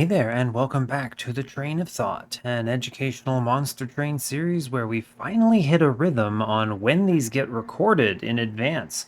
Hey there, and welcome back to the Train of Thought, an educational monster train series where we finally hit a rhythm on when these get recorded in advance.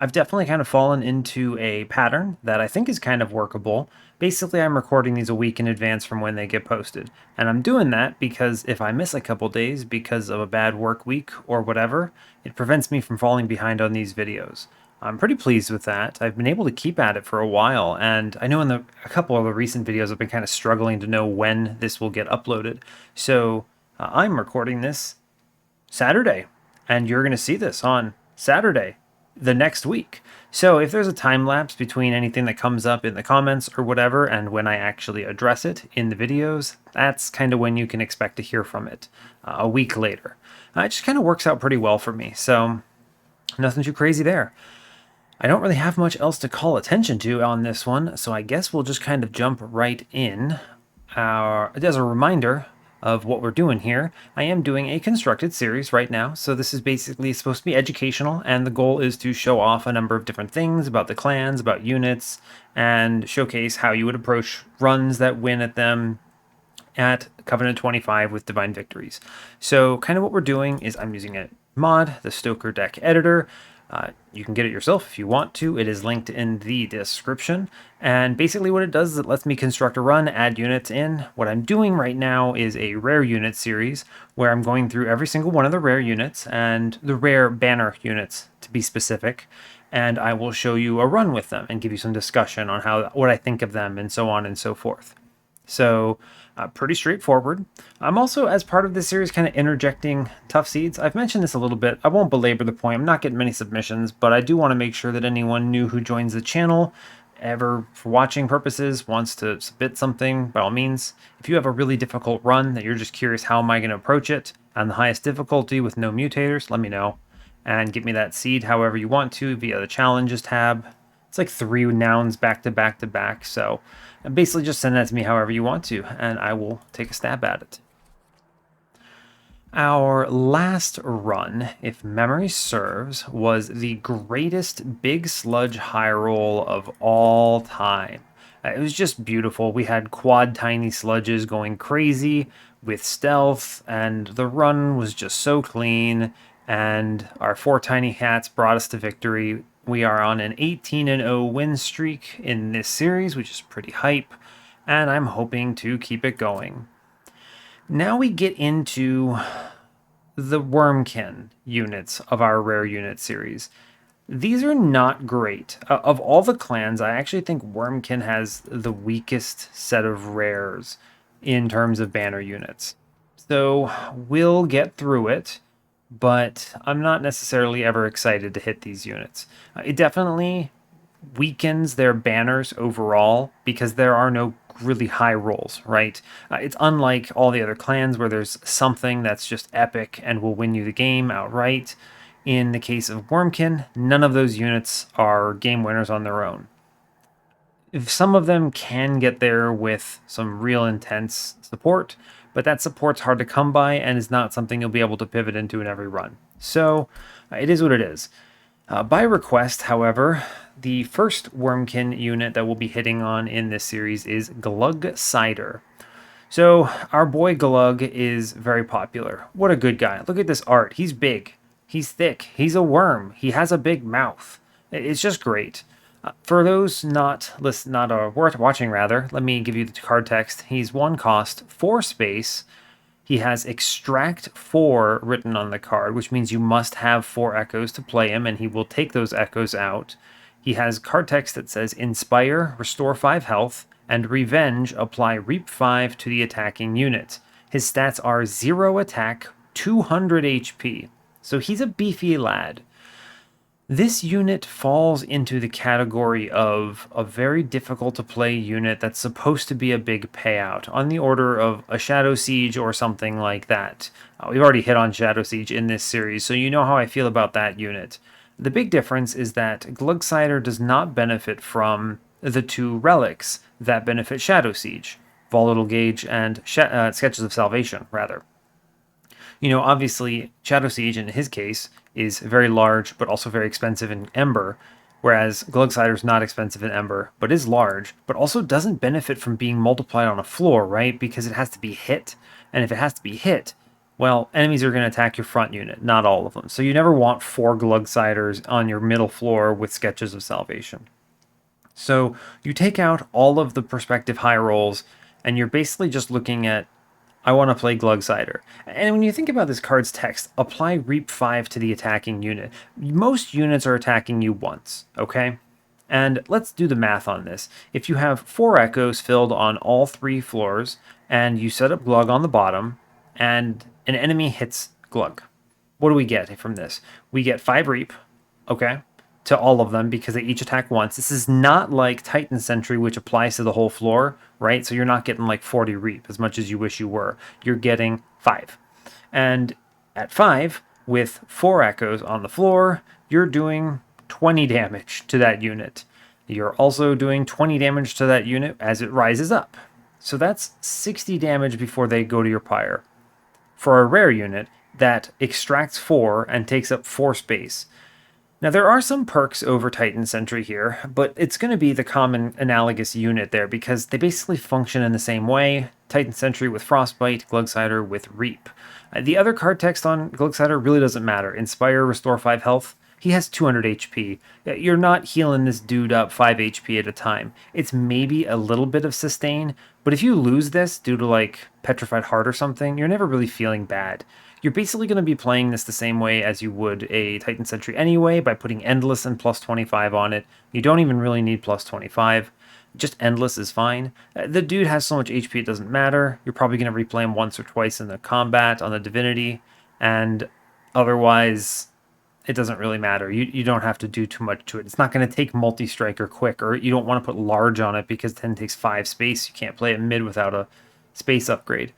I've definitely kind of fallen into a pattern that I think is kind of workable. Basically, I'm recording these a week in advance from when they get posted. And I'm doing that because if I miss a couple days because of a bad work week or whatever, it prevents me from falling behind on these videos. I'm pretty pleased with that. I've been able to keep at it for a while, and I know in a couple of the recent videos I've been kind of struggling to know when this will get uploaded. So I'm recording this Saturday, and you're going to see this on Saturday the next week. So if there's a time lapse between anything that comes up in the comments or whatever and when I actually address it in the videos, that's kind of when you can expect to hear from it a week later. It just kind of works out pretty well for me, so nothing too crazy there. I don't really have much else to call attention to on this one, so I guess we'll just kind of jump right in. As a reminder of what we're doing here, I am doing a constructed series right now, so this is basically supposed to be educational, and the goal is to show off a number of different things about the clans, about units, and showcase how you would approach runs that win at them at Covenant 25 with Divine Victories. So kind of what we're doing is I'm using a mod, the Stoker Deck Editor. You can get it yourself if you want to. It is linked in the description. And basically what it does is it lets me construct a run, add units in. What I'm doing right now is a rare unit series where I'm going through every single one of the rare units and the rare banner units to be specific. And I will show you a run with them and give you some discussion on what I think of them and so on and so forth. So pretty straightforward. I'm also, as part of this series, kind of interjecting tough seeds. I've mentioned this a little bit. I won't belabor the point. I'm not getting many submissions, but I do want to make sure that anyone new who joins the channel ever, for watching purposes, wants to submit something, by all means. If you have a really difficult run that you're just curious how am I going to approach it on the highest difficulty with no mutators, let me know. And get me that seed however you want to via the challenges tab. It's like 3 nouns back to back to back, so basically just send that to me however you want to, and I will take a stab at it. Our last run, if memory serves, was the greatest big sludge high roll of all time. It was just beautiful. We had quad tiny sludges going crazy with stealth, and the run was just so clean, and our 4 tiny hats brought us to victory. We are on an 18-0 win streak in this series, which is pretty hype, and I'm hoping to keep it going. Now we get into the Wurmkin units of our rare unit series. These are not great. Of all the clans, I actually think Wurmkin has the weakest set of rares in terms of banner units. So we'll get through it, but I'm not necessarily ever excited to hit these units. It definitely weakens their banners overall because there are no really high rolls, right? It's unlike all the other clans where there's something that's just epic and will win you the game outright. In the case of Wurmkin, none of those units are game winners on their own. If some of them can get there with some real intense support, but that support's hard to come by and is not something you'll be able to pivot into in every run. So it is what it is. By request, however, the first Wurmkin unit that we'll be hitting on in this series is Glugsider. So our boy Glug is very popular. What a good guy. Look at this art. He's big. He's thick. He's a worm. He has a big mouth. It's just great. For those not worth watching, rather, let me give you the card text. He's 1 cost, 4 space. He has Extract 4 written on the card, which means you must have 4 echoes to play him, and he will take those echoes out. He has card text that says Inspire, restore 5 health, and Revenge, apply Reap 5 to the attacking unit. His stats are 0 attack, 200 HP. So he's a beefy lad. This unit falls into the category of a very difficult to play unit that's supposed to be a big payout, on the order of a Shadow Siege or something like that. We've already hit on Shadow Siege in this series, so you know how I feel about that unit. The big difference is that Glugsider does not benefit from the 2 relics that benefit Shadow Siege, Volatile Gauge and Sketches of Salvation, rather. You know, obviously, Shadow Siege, in his case, is very large, but also very expensive in Ember. Whereas Glugsider's not expensive in Ember, but is large, but also doesn't benefit from being multiplied on a floor, right? Because it has to be hit. And if it has to be hit, well, enemies are going to attack your front unit, not all of them. So you never want 4 Glugsiders on your middle floor with Sketches of Salvation. So you take out all of the perspective high rolls, and you're basically just looking at, I want to play Glugsider. And when you think about this card's text, apply Reap 5 to the attacking unit. Most units are attacking you once, okay? And let's do the math on this. If you have 4 echoes filled on all 3 floors, and you set up Glug on the bottom, and an enemy hits Glug, what do we get from this? We get 5 Reap, okay, to all of them because they each attack once. This is not like Titan Sentry, which applies to the whole floor, right? So you're not getting like 40 Reap as much as you wish you were. You're getting 5. And at 5, with 4 echoes on the floor, you're doing 20 damage to that unit. You're also doing 20 damage to that unit as it rises up. So that's 60 damage before they go to your pyre. For a rare unit that extracts 4 and takes up 4 space. Now, there are some perks over Titan Sentry here, but it's going to be the common analogous unit there because they basically function in the same way. Titan Sentry with Frostbite, Glugsider with Reap. The other card text on Glugsider really doesn't matter. Inspire, restore 5 health. He has 200 HP. You're not healing this dude up 5 HP at a time. It's maybe a little bit of sustain, but if you lose this due to like Petrified Heart or something, you're never really feeling bad. You're basically going to be playing this the same way as you would a Titan Sentry anyway, by putting Endless and plus 25 on it. You don't even really need plus 25. Just Endless is fine. The dude has so much HP it doesn't matter. You're probably going to replay him once or twice in the combat on the Divinity, and otherwise it doesn't really matter. You don't have to do too much to it. It's not going to take multi-striker quick, or you don't want to put large on it because then it takes 5 space. You can't play it mid without a space upgrade.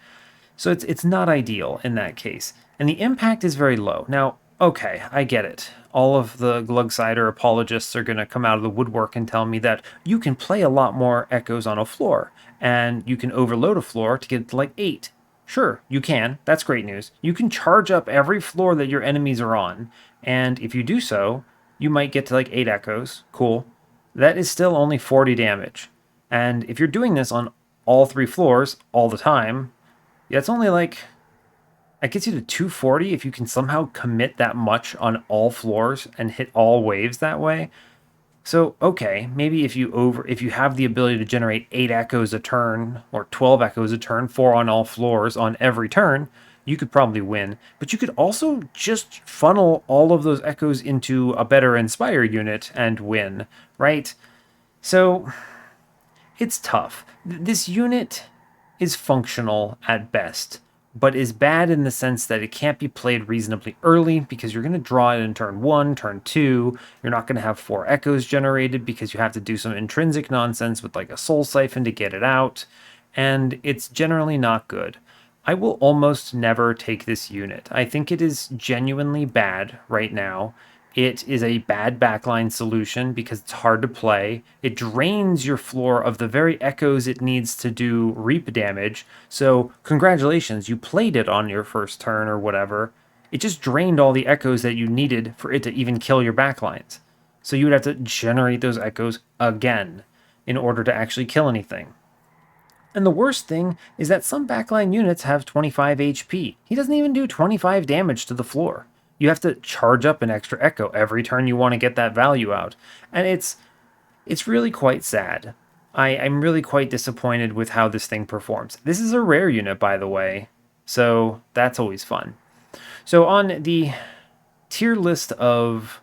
So it's not ideal in that case. And the impact is very low. Now, okay, I get it. All of the Glugsider apologists are going to come out of the woodwork and tell me that you can play a lot more echoes on a floor, and you can overload a floor to get to like 8. Sure, you can. That's great news. You can charge up every floor that your enemies are on, and if you do so, you might get to like 8 echoes. Cool. That is still only 40 damage. And if you're doing this on all 3 floors all the time, yeah, it's only like, it gets you to 240 if you can somehow commit that much on all floors and hit all waves that way. So, okay, maybe if you have the ability to generate 8 echoes a turn or 12 echoes a turn, 4 on all floors on every turn, you could probably win. But you could also just funnel all of those echoes into a better Inspire unit and win, right? So, it's tough. This unit is functional at best, but is bad in the sense that it can't be played reasonably early because you're going to draw it in turn 1, turn 2. You're not going to have 4 echoes generated because you have to do some intrinsic nonsense with like a soul siphon to get it out, and it's generally not good. I will almost never take this unit. I think it is genuinely bad right now. It is a bad backline solution because it's hard to play. It drains your floor of the very echoes it needs to do reap damage. So, congratulations, you played it on your first turn or whatever. It just drained all the echoes that you needed for it to even kill your backlines. So, you would have to generate those echoes again in order to actually kill anything. And the worst thing is that some backline units have 25 HP. He doesn't even do 25 damage to the floor. You have to charge up an extra echo every turn you want to get that value out. And it's really quite sad. I'm really quite disappointed with how this thing performs. This is a rare unit, by the way, so that's always fun. So on the tier list of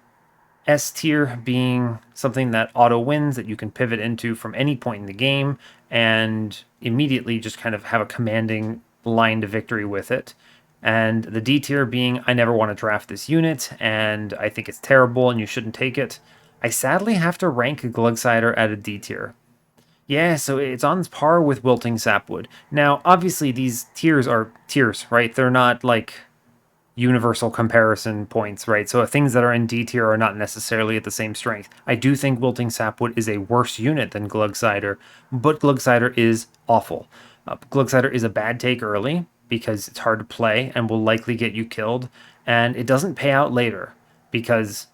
S tier being something that auto wins that you can pivot into from any point in the game and immediately just kind of have a commanding line to victory with it. And the D tier being, I never want to draft this unit, and I think it's terrible and you shouldn't take it. I sadly have to rank Glugsider at a D tier. Yeah, so it's on par with Wilting Sapwood. Now, obviously, these tiers are tiers, right? They're not like universal comparison points, right? So things that are in D tier are not necessarily at the same strength. I do think Wilting Sapwood is a worse unit than Glugsider, but Glugsider is awful. Glugsider is a bad take early because it's hard to play and will likely get you killed, and it doesn't pay out later because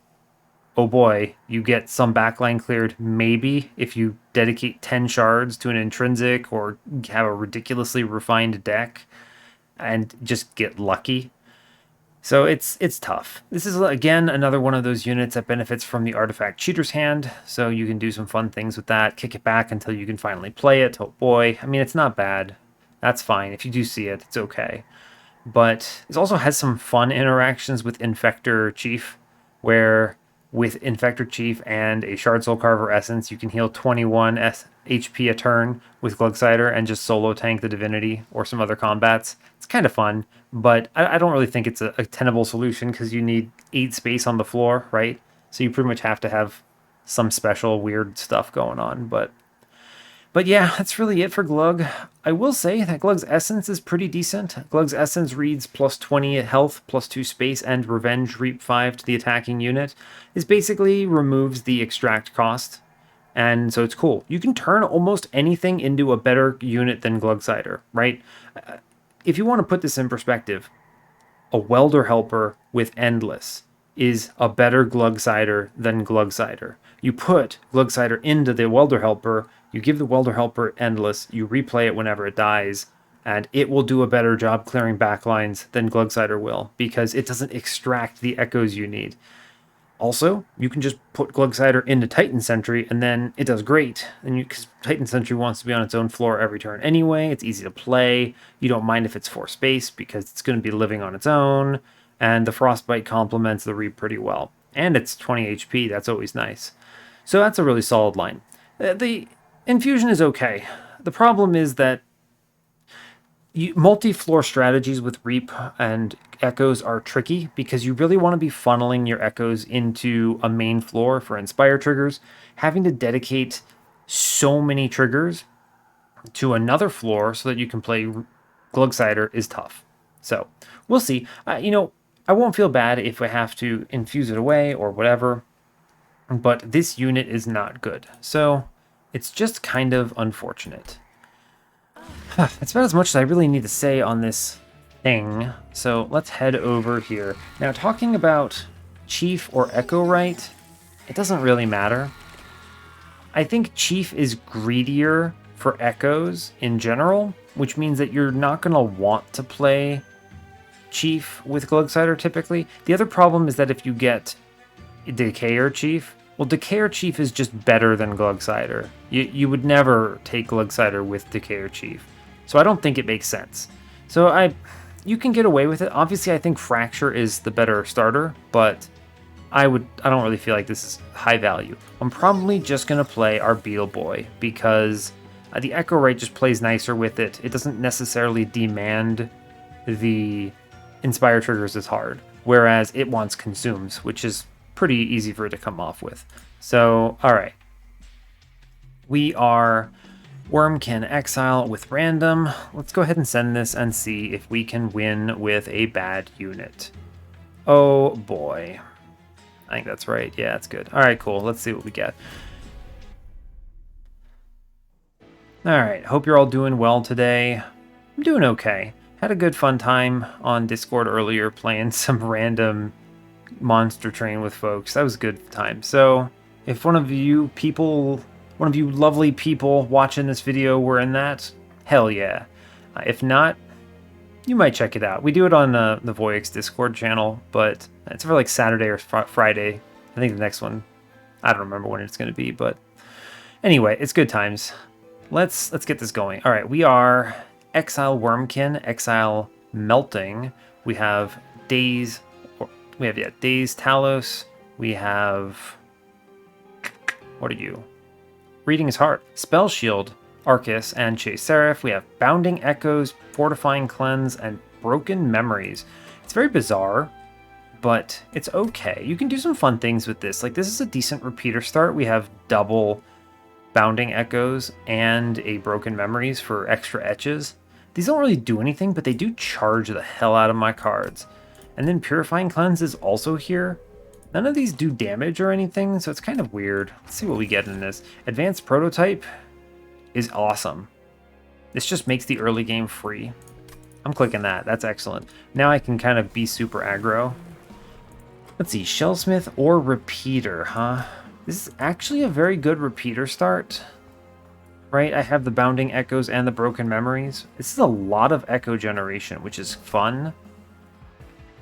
oh boy, you get some backline cleared maybe if you dedicate 10 shards to an intrinsic or have a ridiculously refined deck and just get lucky. So it's tough. This is, again, another one of those units that benefits from the Artifact Cheater's Hand, so you can do some fun things with that, kick it back until you can finally play it. Oh boy, I mean, it's not bad. That's fine. If you do see it, it's okay. But it also has some fun interactions with Infector Chief, where with Infector Chief and a Shard Soul Carver Essence, you can heal 21 HP a turn with Glugsider and just solo tank the Divinity or some other combats. It's kind of fun, but I don't really think it's a tenable solution because you need 8 space on the floor, right? So you pretty much have to have some special weird stuff going on, But yeah, that's really it for Glug. I will say that Glug's Essence is pretty decent. Glug's Essence reads plus 20 health, plus 2 space, and Revenge Reap 5 to the attacking unit. This basically removes the extract cost, and so it's cool. You can turn almost anything into a better unit than Glugsider, right? If you want to put this in perspective, a Welder Helper with Endless is a better Glugsider than Glugsider. You put Glugsider into the Welder Helper, you give the Welder Helper Endless, you replay it whenever it dies, and it will do a better job clearing backlines than Glugsider will, because it doesn't extract the echoes you need. Also, you can just put Glugsider into Titan Sentry, and then it does great. And because Titan Sentry wants to be on its own floor every turn anyway, it's easy to play. You don't mind if it's 4 space, because it's going to be living on its own, and the Frostbite complements the Reap pretty well. And it's 20 HP, that's always nice. So that's a really solid line. The Infusion is okay. The problem is that multi-floor strategies with Reap and Echoes are tricky because you really want to be funneling your Echoes into a main floor for Inspire triggers. Having to dedicate so many triggers to another floor so that you can play Glugsider is tough. So we'll see. I won't feel bad if I have to infuse it away or whatever, but this unit is not good. So it's just kind of unfortunate. That's about as much as I really need to say on this thing. So let's head over here. Now, talking about Chief or Echo Right, it doesn't really matter. I think Chief is greedier for Echoes in general, which means that you're not going to want to play Chief with Glugsider typically. The other problem is that if you get Decayer Chief, well, Decayer Chief is just better than Glugsider. You would never take Glugsider with Decayer Chief. So I don't think it makes sense. So you can get away with it. Obviously, I think Fracture is the better starter, but I don't really feel like this is high value. I'm probably just going to play our Beetle Boy because the Echo Right just plays nicer with it. It doesn't necessarily demand the Inspire triggers as hard, whereas it wants Consumes, which is pretty easy for it to come off with. So, all right. We are Wurmkin Exile with random. Let's go ahead and send this and see if we can win with a bad unit. Oh boy. I think that's right. Yeah, that's good. All right, cool. Let's see what we get. All right. Hope you're all doing well today. I'm doing okay. Had a good fun time on Discord earlier playing some random Monster Train with folks. That was a good time. So if one of you lovely people watching this video were in that, hell yeah. If not, you might check it out. We do it on the Voyix Discord channel, but it's for like Saturday or Friday. I think the next one, I don't remember when it's going to be, but anyway, it's good times. Let's get this going. All right, we are Exile Wurmkin, Exile Melting. We have Daze Talos. We have, what are you? Reading is Heart, Spell Shield, Arcus, and Chase Seraph. We have Bounding Echoes, Fortifying Cleanse, and Broken Memories. It's very bizarre, but it's okay. You can do some fun things with this. Like, this is a decent repeater start. We have double Bounding Echoes and a Broken Memories for extra etches. These don't really do anything, but they do charge the hell out of my cards. And then Purifying Cleanse is also here. None of these do damage or anything, so it's kind of weird. Let's see what we get in this. Advanced Prototype is awesome. This just makes the early game free. I'm clicking that. That's excellent. Now I can kind of be super aggro. Let's see, Shellsmith or Repeater, huh? This is actually a very good Repeater start, right? I have the Bounding Echoes and the Broken Memories. This is a lot of Echo generation, which is fun.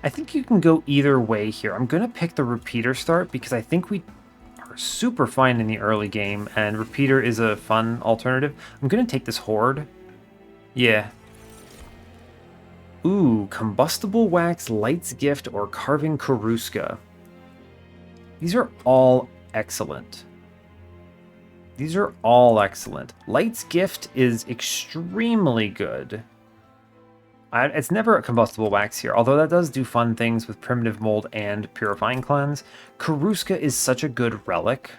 I think you can go either way here. I'm going to pick the Repeater start because I think we are super fine in the early game, and Repeater is a fun alternative. I'm going to take this Horde. Yeah. Ooh, Combustible Wax, Light's Gift, or Carving Karuska. These are all excellent. These are all excellent. Light's Gift is extremely good. It's never a Combustible Wax here, although that does do fun things with Primitive Mold and Purifying Cleanse. Karuska is such a good relic,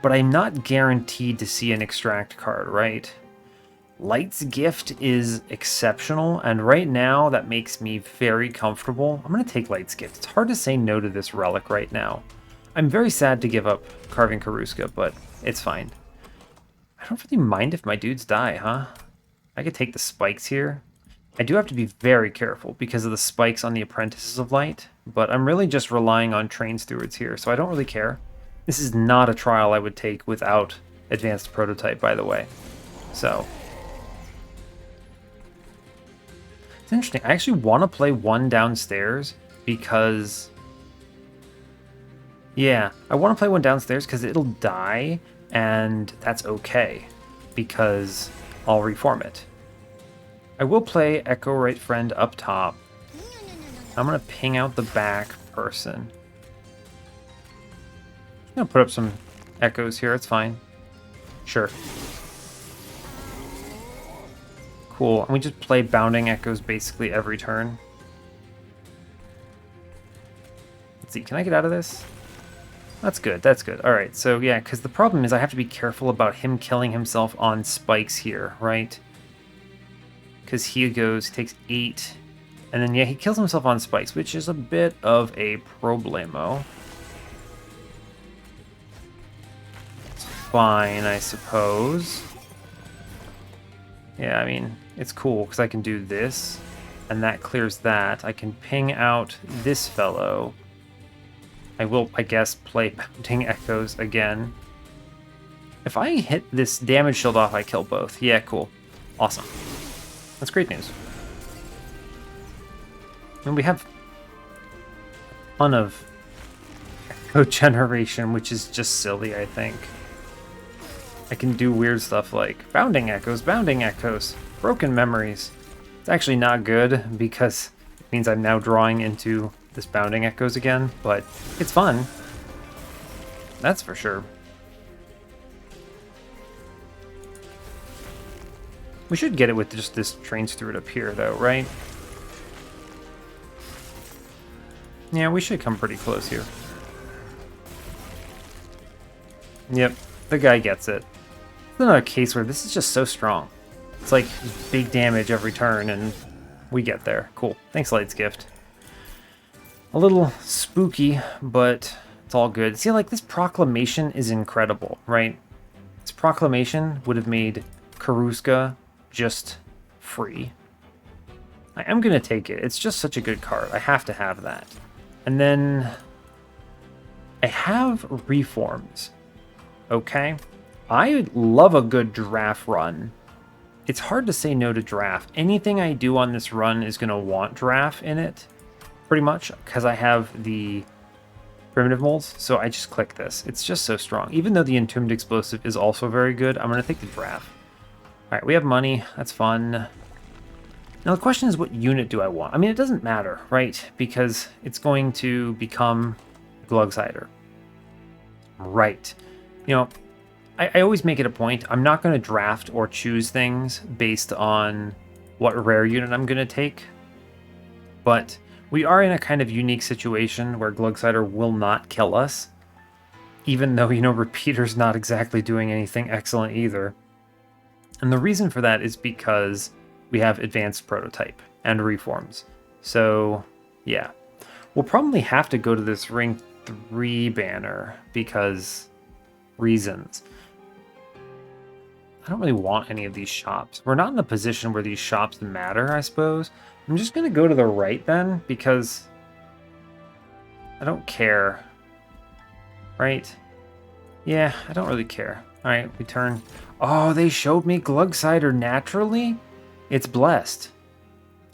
but I'm not guaranteed to see an Extract card, right? Light's Gift is exceptional, and right now that makes me very comfortable. I'm going to take Light's Gift. It's hard to say no to this relic right now. I'm very sad to give up Carving Karuska, but it's fine. I don't really mind if my dudes die, huh? I could take the spikes here. I do have to be very careful because of the spikes on the Apprentices of Light, but I'm really just relying on Train Stewards here, so I don't really care. This is not a trial I would take without Advanced Prototype, by the way. So it's interesting. I actually want to play one downstairs because... yeah, I want to play one downstairs because it'll die, and that's okay, because I'll reform it. I will play Echo Right Friend up top. I'm going to ping out the back person. I'm going to put up some echoes here, it's fine. Sure. Cool, and we just play Bounding Echoes basically every turn. Let's see, can I get out of this? That's good, that's good. Alright, so yeah, because the problem is I have to be careful about him killing himself on spikes here, right? Because he takes 8, and then yeah, he kills himself on spikes, which is a bit of a problemo. It's fine, I suppose. Yeah, I mean, it's cool, because I can do this, and that clears that. I can ping out this fellow. I will, I guess, play Bounding Echoes again. If I hit this damage shield off, I kill both. Yeah, cool. Awesome. That's great news. And we have a ton of echo generation, which is just silly, I think. I can do weird stuff like Bounding Echoes, Broken Memories. It's actually not good because it means I'm now drawing into this Bounding Echoes again, but it's fun. That's for sure. We should get it with just this Train Steward up here, though, right? Yeah, we should come pretty close here. Yep, the guy gets it. It's another case where this is just so strong. It's like big damage every turn, and we get there. Cool. Thanks, Light's Gift. A little spooky, but it's all good. See, like, this Proclamation is incredible, right? This Proclamation would have made Karuska just free. I am going to take it. It's just such a good card. I have to have that. And then I have Reforms. Okay? I love a good draft run. It's hard to say no to draft. Anything I do on this run is going to want draft in it, pretty much, because I have the primitive molds, so I just click this. It's just so strong. Even though the Entombed Explosive is also very good, I'm going to take the draft. Alright, we have money. That's fun. Now the question is, what unit do I want? I mean, it doesn't matter, right? Because it's going to become Glugsider. Right. You know, I always make it a point. I'm not going to draft or choose things based on what rare unit I'm going to take. But we are in a kind of unique situation where Glugsider will not kill us. Even though, you know, Repeater's not exactly doing anything excellent either. And the reason for that is because we have Advanced Prototype and Reforms. So, yeah. We'll probably have to go to this Ring 3 banner because reasons. I don't really want any of these shops. We're not in a position where these shops matter, I suppose. I'm just going to go to the right then because I don't care. Right? Yeah, I don't really care. Alright, we turn. Oh, they showed me Glugsider naturally? It's blessed.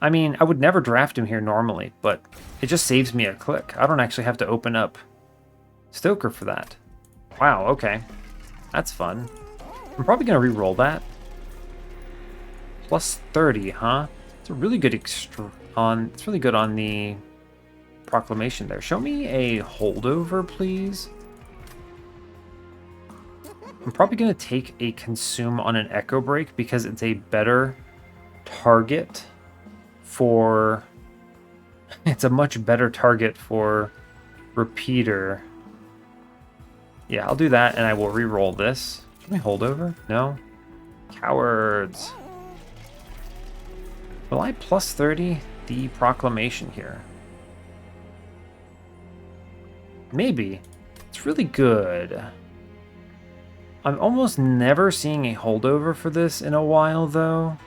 I mean, I would never draft him here normally, but it just saves me a click. I don't actually have to open up Stoker for that. Wow, okay. That's fun. I'm probably going to re-roll that. Plus 30, huh? It's a really good it's really good on the proclamation there. Show me a holdover, please. I'm probably going to take a consume on an Echo Break because it's a better target for... It's a much better target for Repeater. Yeah, I'll do that, and I will re-roll this. Can we holdover? No? Cowards. Will I plus 30 the proclamation here? Maybe. It's really good. I'm almost never seeing a holdover for this in a while, though.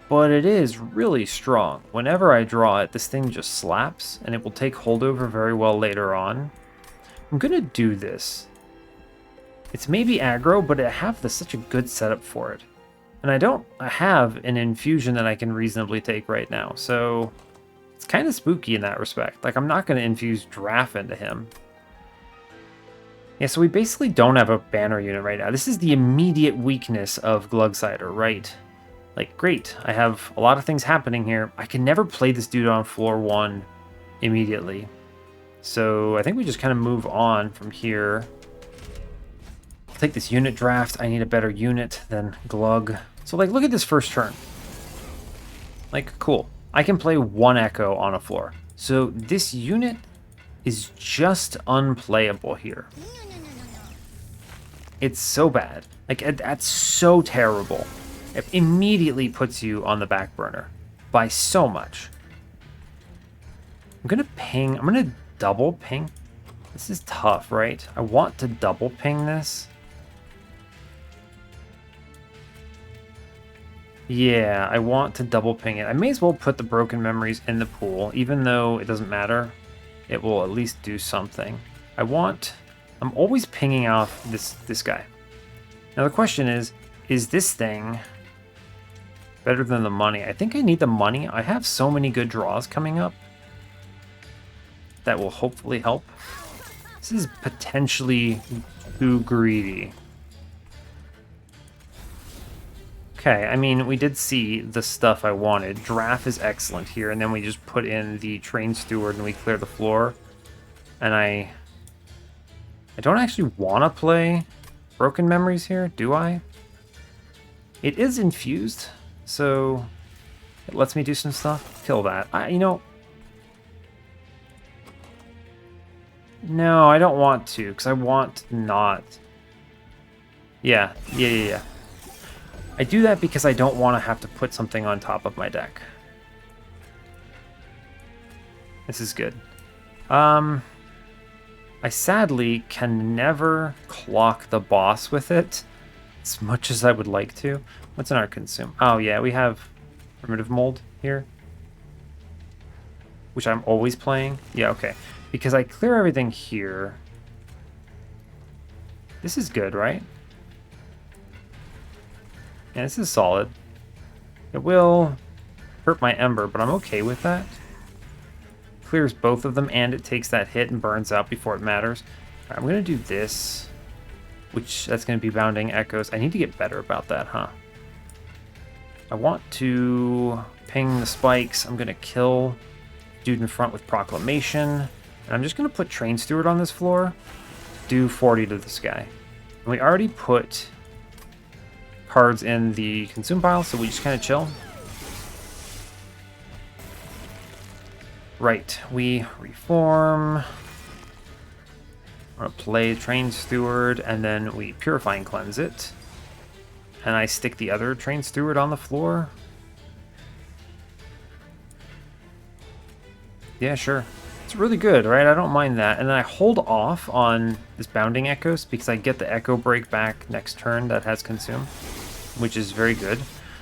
But it is really strong. Whenever I draw it, this thing just slaps, and it will take holdover very well later on. I'm gonna do this. It's maybe aggro, but I have such a good setup for it. And I have an infusion that I can reasonably take right now, so it's kind of spooky in that respect. Like, I'm not gonna infuse Draft into him. Yeah, so we basically don't have a banner unit right now. This is the immediate weakness of Glugsider, right? Like, great, I have a lot of things happening here. I can never play this dude on floor 1 immediately. So I think we just kind of move on from here. I'll take this unit draft. I need a better unit than Glug. So, like, look at this first turn. Like, cool. I can play 1 Echo on a floor. So this unit is just unplayable here. It's so bad. Like, that's so terrible. It immediately puts you on the back burner by so much. I'm gonna ping. I'm gonna double ping. This is tough, right? I want to double ping this. Yeah, I want to double ping it. I may as well put the broken memories in the pool, even though it doesn't matter. It will at least do something. I'm always pinging off this guy. Now the question is this thing better than the money? I think I need the money. I have so many good draws coming up that will hopefully help. This is potentially too greedy. Okay, I mean, we did see the stuff I wanted. Draft is excellent here, and then we just put in the Train Steward and we clear the floor. And I don't actually want to play Broken Memories here, do I? It is infused, so it lets me do some stuff. Kill that. No, I don't want to, because I want not. Yeah. I do that because I don't want to have to put something on top of my deck. This is good. I sadly can never clock the boss with it as much as I would like to. What's in our consume? Oh yeah, we have Primitive Mold here, which I'm always playing. Yeah, okay. Because I clear everything here. This is good, right? Yeah, this is solid. It will hurt my Ember, but I'm okay with that. Clears both of them, and it takes that hit and burns out before it matters. All right, I'm going to do this, which that's going to be Bounding Echoes. I need to get better about that, huh? I want to ping the spikes. I'm going to kill dude in front with Proclamation. And I'm just going to put Train Steward on this floor. Do 40 to this guy. And we already put cards in the consume pile, so we just kind of chill. Right, we reform. I'm gonna play Train Steward, and then we Purify and Cleanse it. And I stick the other Train Steward on the floor. Yeah, sure. It's really good, right? I don't mind that. And then I hold off on this Bounding Echoes because I get the Echo Break back next turn that has Consume, which is very good.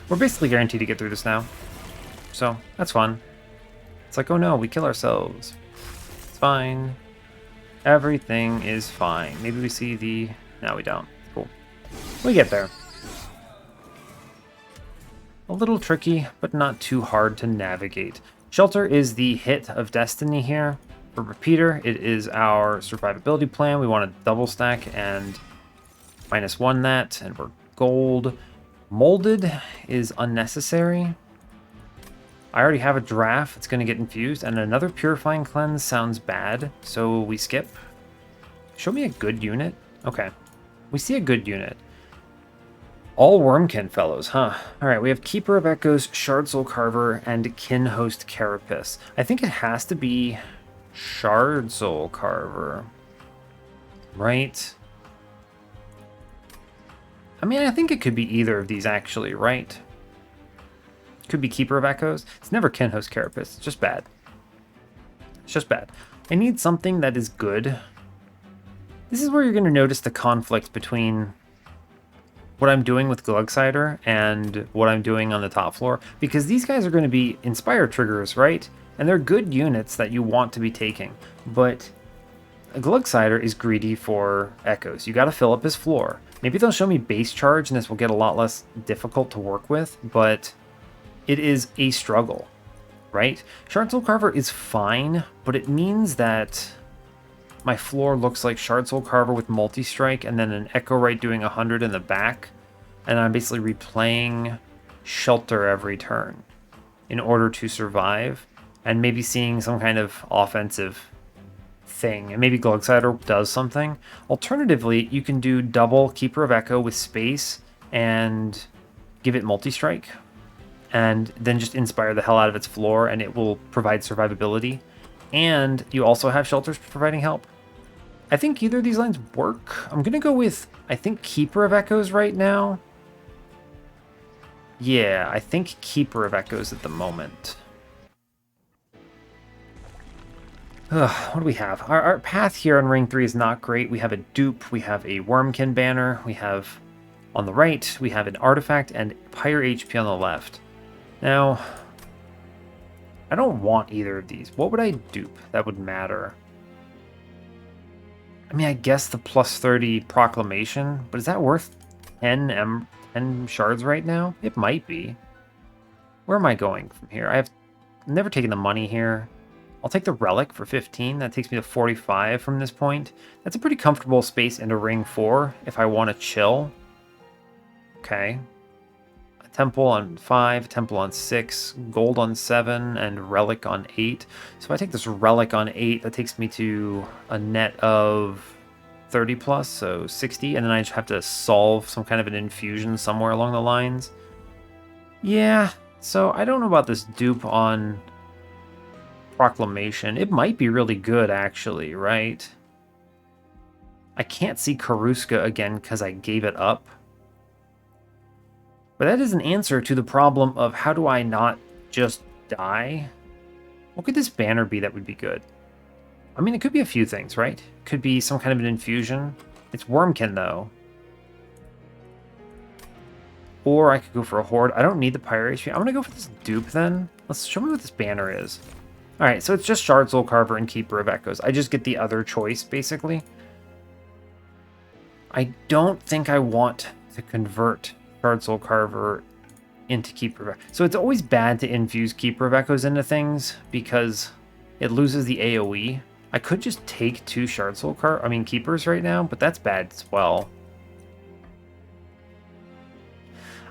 We're basically guaranteed to get through this now. So, that's fun. It's like, oh no, we kill ourselves. It's fine. Everything is fine. Maybe we see the... No, we don't. Cool. We get there. A little tricky, but not too hard to navigate. Shelter is the hit of destiny here. For Repeater, it is our survivability plan. We want to double stack and -1 that, and we're gold. Molded is unnecessary. I already have a draft. It's going to get infused, and another Purifying Cleanse sounds bad, so we skip. Show me a good unit. Okay. We see a good unit. All Wurmkin fellows, huh? Alright, we have Keeper of Echoes, Shard Soul Carver, and Kin Host Carapace. I think it has to be Shard Soul Carver. Right? I mean, I think it could be either of these, actually, right? Could be Keeper of Echoes. It's never Kin Host Carapace. It's just bad. It's just bad. I need something that is good. This is where you're going to notice the conflict between what I'm doing with Glugsider and what I'm doing on the top floor. Because these guys are going to be Inspire triggers, right? And they're good units that you want to be taking. But a Glugsider is greedy for Echoes. You got to fill up his floor. Maybe they'll show me base charge and this will get a lot less difficult to work with. But it is a struggle, right? Shard Soul Carver is fine, but it means that my floor looks like Shard Soul Carver with multi-strike and then an Echo Right doing 100 in the back. And I'm basically replaying Shelter every turn in order to survive and maybe seeing some kind of offensive thing. And maybe Glugsider does something. Alternatively, you can do double Keeper of Echo with space and give it multi-strike. And then just inspire the hell out of its floor and it will provide survivability. And you also have Shelters providing help. I think either of these lines work. I'm going to go with, I think, Keeper of Echoes right now. Yeah, I think Keeper of Echoes at the moment. Ugh, what do we have? Our path here on Ring 3 is not great. We have a dupe, we have a Wurmkin banner, we have, on the right, we have an artifact and Pyre HP on the left. Now, I don't want either of these. What would I dupe that would matter? I mean, I guess the plus 30 Proclamation, but is that worth 10 shards right now? It might be. Where am I going from here? I've never taken the money here. I'll take the Relic for 15. That takes me to 45 from this point. That's a pretty comfortable space into Ring 4 if I want to chill. Okay. Temple on 5, Temple on 6, Gold on 7, and Relic on 8. So if I take this Relic on 8, that takes me to a net of 30 plus, so 60, and then I just have to solve some kind of an infusion somewhere along the lines. Yeah, so I don't know about this dupe on Proclamation. It might be really good, actually, right? I can't see Karuska again because I gave it up. But that is an answer to the problem of how do I not just die? What could this banner be that would be good? I mean, it could be a few things, right? It could be some kind of an infusion. It's Wurmkin, though. Or I could go for a Horde. I don't need the Pyre HP. I'm going to go for this dupe, then. Let's show me what this banner is. Alright, so it's just Shard Soul Carver and Keeper of Echoes. I just get the other choice, basically. I don't think I want to convert Shard Soul Carver into Keeper of Echoes. So it's always bad to infuse Keeper of Echoes into things because it loses the AoE. I could just take 2 Shard Soul Keepers right now, but that's bad as well.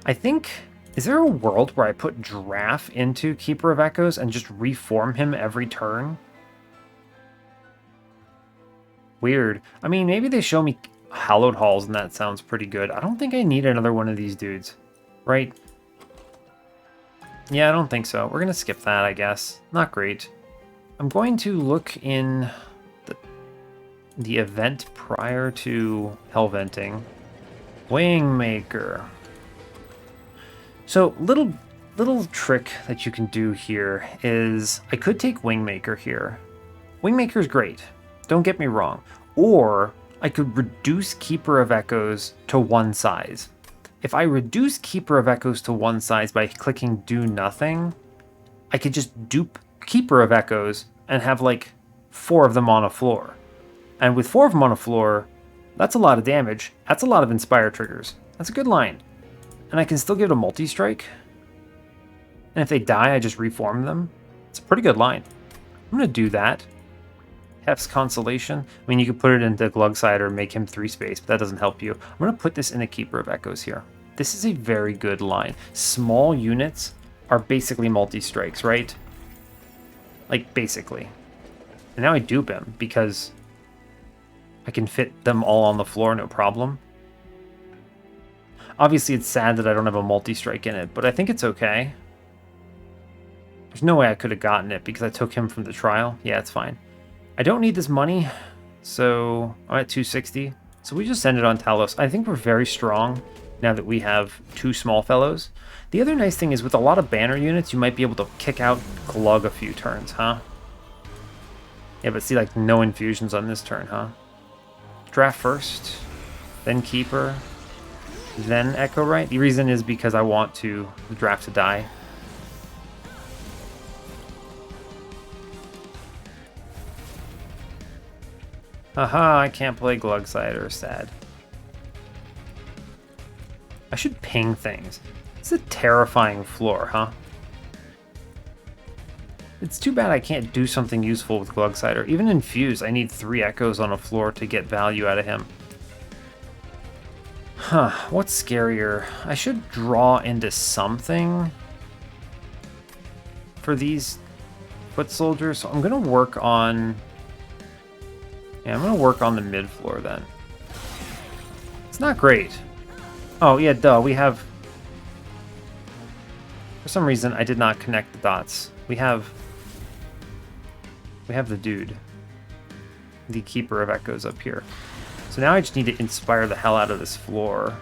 I think, is there a world where I put Draft into Keeper of Echoes and just reform him every turn? Weird. I mean, maybe they show me Hallowed Halls and that sounds pretty good. I don't think I need another one of these dudes, right? Yeah, I don't think so. We're going to skip that, I guess. Not great. I'm going to look in the event prior to Hellventing. Wingmaker. So, little trick that you can do here is I could take Wingmaker here. Wingmaker's great. Don't get me wrong. Or I could reduce Keeper of Echoes to 1 size. If I reduce Keeper of Echoes to 1 size by clicking Do Nothing, I could just dupe Keeper of Echoes and have like 4 of them on a floor. And with 4 of them on a floor, that's a lot of damage. That's a lot of Inspire triggers. That's a good line. And I can still give it a multi-strike. And if they die, I just reform them. It's a pretty good line. I'm going to do that. Hef's Consolation. I mean, you could put it into Glugsider and make him 3 space, but that doesn't help you. I'm going to put this in a Keeper of Echoes here. This is a very good line. Small units are basically multi-strikes, right? Like, basically. And now I dupe him because I can fit them all on the floor, no problem. Obviously, it's sad that I don't have a multi-strike in it, but I think it's okay. There's no way I could have gotten it because I took him from the trial. Yeah, it's fine. I don't need this money, so I'm at 260. So we just send it on Talos. I think we're very strong now that we have 2 small fellows. The other nice thing is with a lot of banner units, you might be able to kick out Glug a few turns, huh? Yeah, but see, like, no infusions on this turn, huh? Draft first, then Keeper, then Echo Right. The reason is because I want the draft to die. Haha, I can't play Glugsider, sad. I should ping things. It's a terrifying floor, huh? It's too bad I can't do something useful with Glugsider. Even Infuse, I need 3 echoes on a floor to get value out of him. Huh, what's scarier? I should draw into something for these foot soldiers, so I'm gonna work on... Yeah, I'm going to work on the mid floor then. It's not great. Oh, yeah, duh. We have... For some reason, I did not connect the dots. We have the dude. The Keeper of Echoes up here. So now I just need to inspire the hell out of this floor.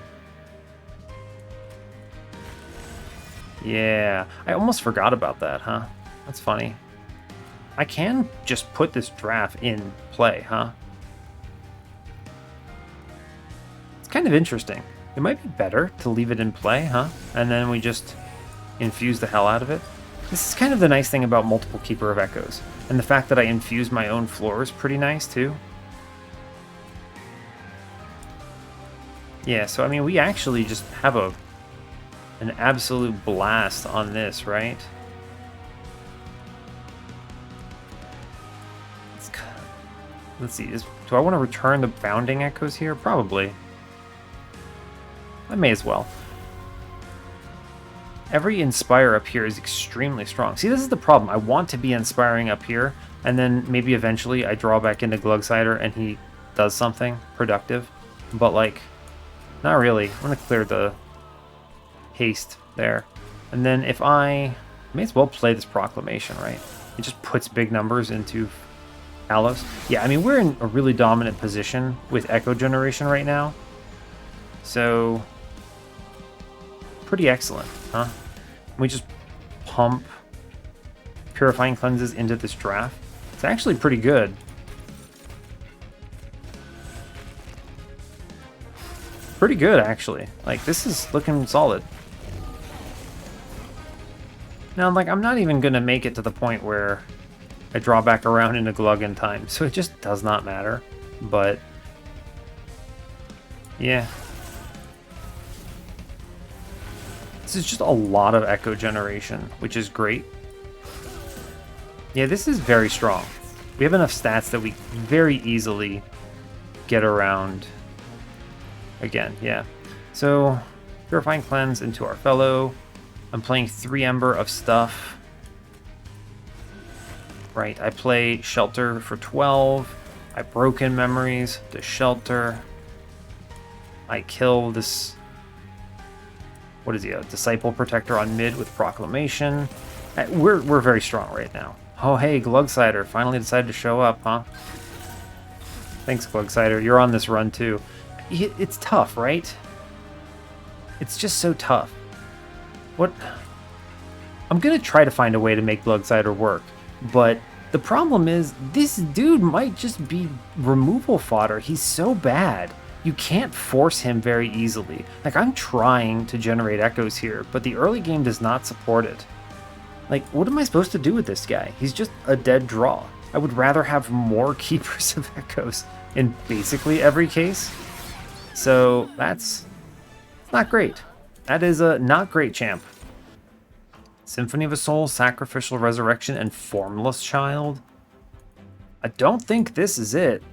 Yeah. I almost forgot about that, huh? That's funny. I can just put this draft in play, huh? It's kind of interesting. It might be better to leave it in play, huh? And then we just infuse the hell out of it. This is kind of the nice thing about multiple Keeper of Echoes. And the fact that I infuse my own floor is pretty nice, too. Yeah, so I mean, we actually just have an absolute blast on this, right? Let's see, do I want to return the Bounding Echoes here? Probably. I may as well. Every Inspire up here is extremely strong. See, this is the problem. I want to be inspiring up here, and then maybe eventually I draw back into Glugsider and he does something productive. But, like, not really. I'm going to clear the haste there. And then if I may as well play this Proclamation, right? It just puts big numbers into... Talos. Yeah, I mean, we're in a really dominant position with Echo Generation right now. So, pretty excellent, huh? We just pump Purifying Cleanses into this draft. It's actually pretty good. Pretty good, actually. Like, this is looking solid. Now, like, I'm not even going to make it to the point where I draw back around into Glug in time, so it just does not matter. But, yeah. This is just a lot of Echo Generation, which is great. Yeah, this is very strong. We have enough stats that we very easily get around again, yeah. So, Purifying Cleanse into our fellow. I'm playing 3 Ember of stuff. Right, I play Shelter for 12. I Broken Memories to Shelter. I kill this... What is he, a Disciple Protector on mid with Proclamation. We're very strong right now. Oh, hey, Glugsider finally decided to show up, huh? Thanks, Glugsider. You're on this run, too. It's tough, right? It's just so tough. What? I'm going to try to find a way to make Glugsider work, but the problem is this dude might just be removal fodder. He's so bad. You can't force him very easily. Like, I'm trying to generate echoes here, but the early game does not support it. Like, what am I supposed to do with this guy? He's just a dead draw. I would rather have more Keepers of Echoes in basically every case. So that's not great. That is a not great champ. Symphony of a Soul, Sacrificial Resurrection, and Formless Child. I don't think this is it.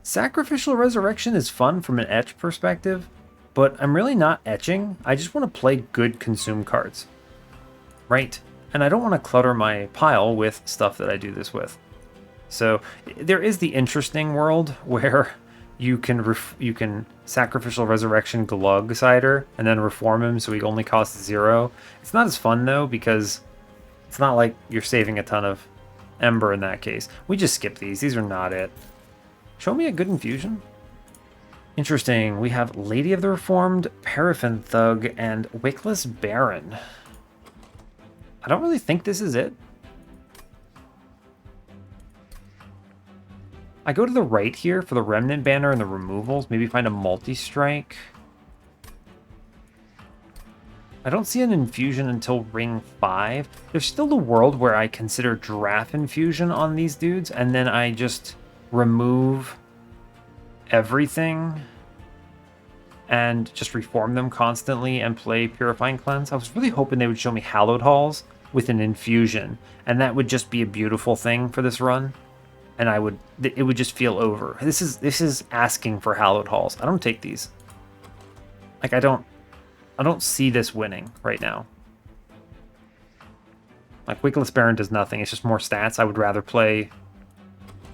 Sacrificial Resurrection is fun from an etch perspective, but I'm really not etching. I just want to play good consume cards. Right? And I don't want to clutter my pile with stuff that I do this with. So there is the interesting world where you can Sacrificial Resurrection Glugsider and then reform him so he only costs 0. It's not as fun though because it's not like you're saving a ton of Ember in that case. We just skip these. These are not it. Show me a good infusion. Interesting. We have Lady of the Reformed, Paraffin Thug, and Wickless Baron. I don't really think this is it. I go to the right here for the Remnant Banner and the removals. Maybe find a multi-strike. I don't see an infusion until ring 5. There's still a world where I consider draft infusion on these dudes, and then I just remove everything and just reform them constantly and play Purifying Cleanse. I was really hoping they would show me Hallowed Halls with an infusion, and that would just be a beautiful thing for this run. And it would just feel over. This is asking for Hallowed Halls. I don't take these. Like I don't see this winning right now. Like Wickless Baron does nothing. It's just more stats. I would rather play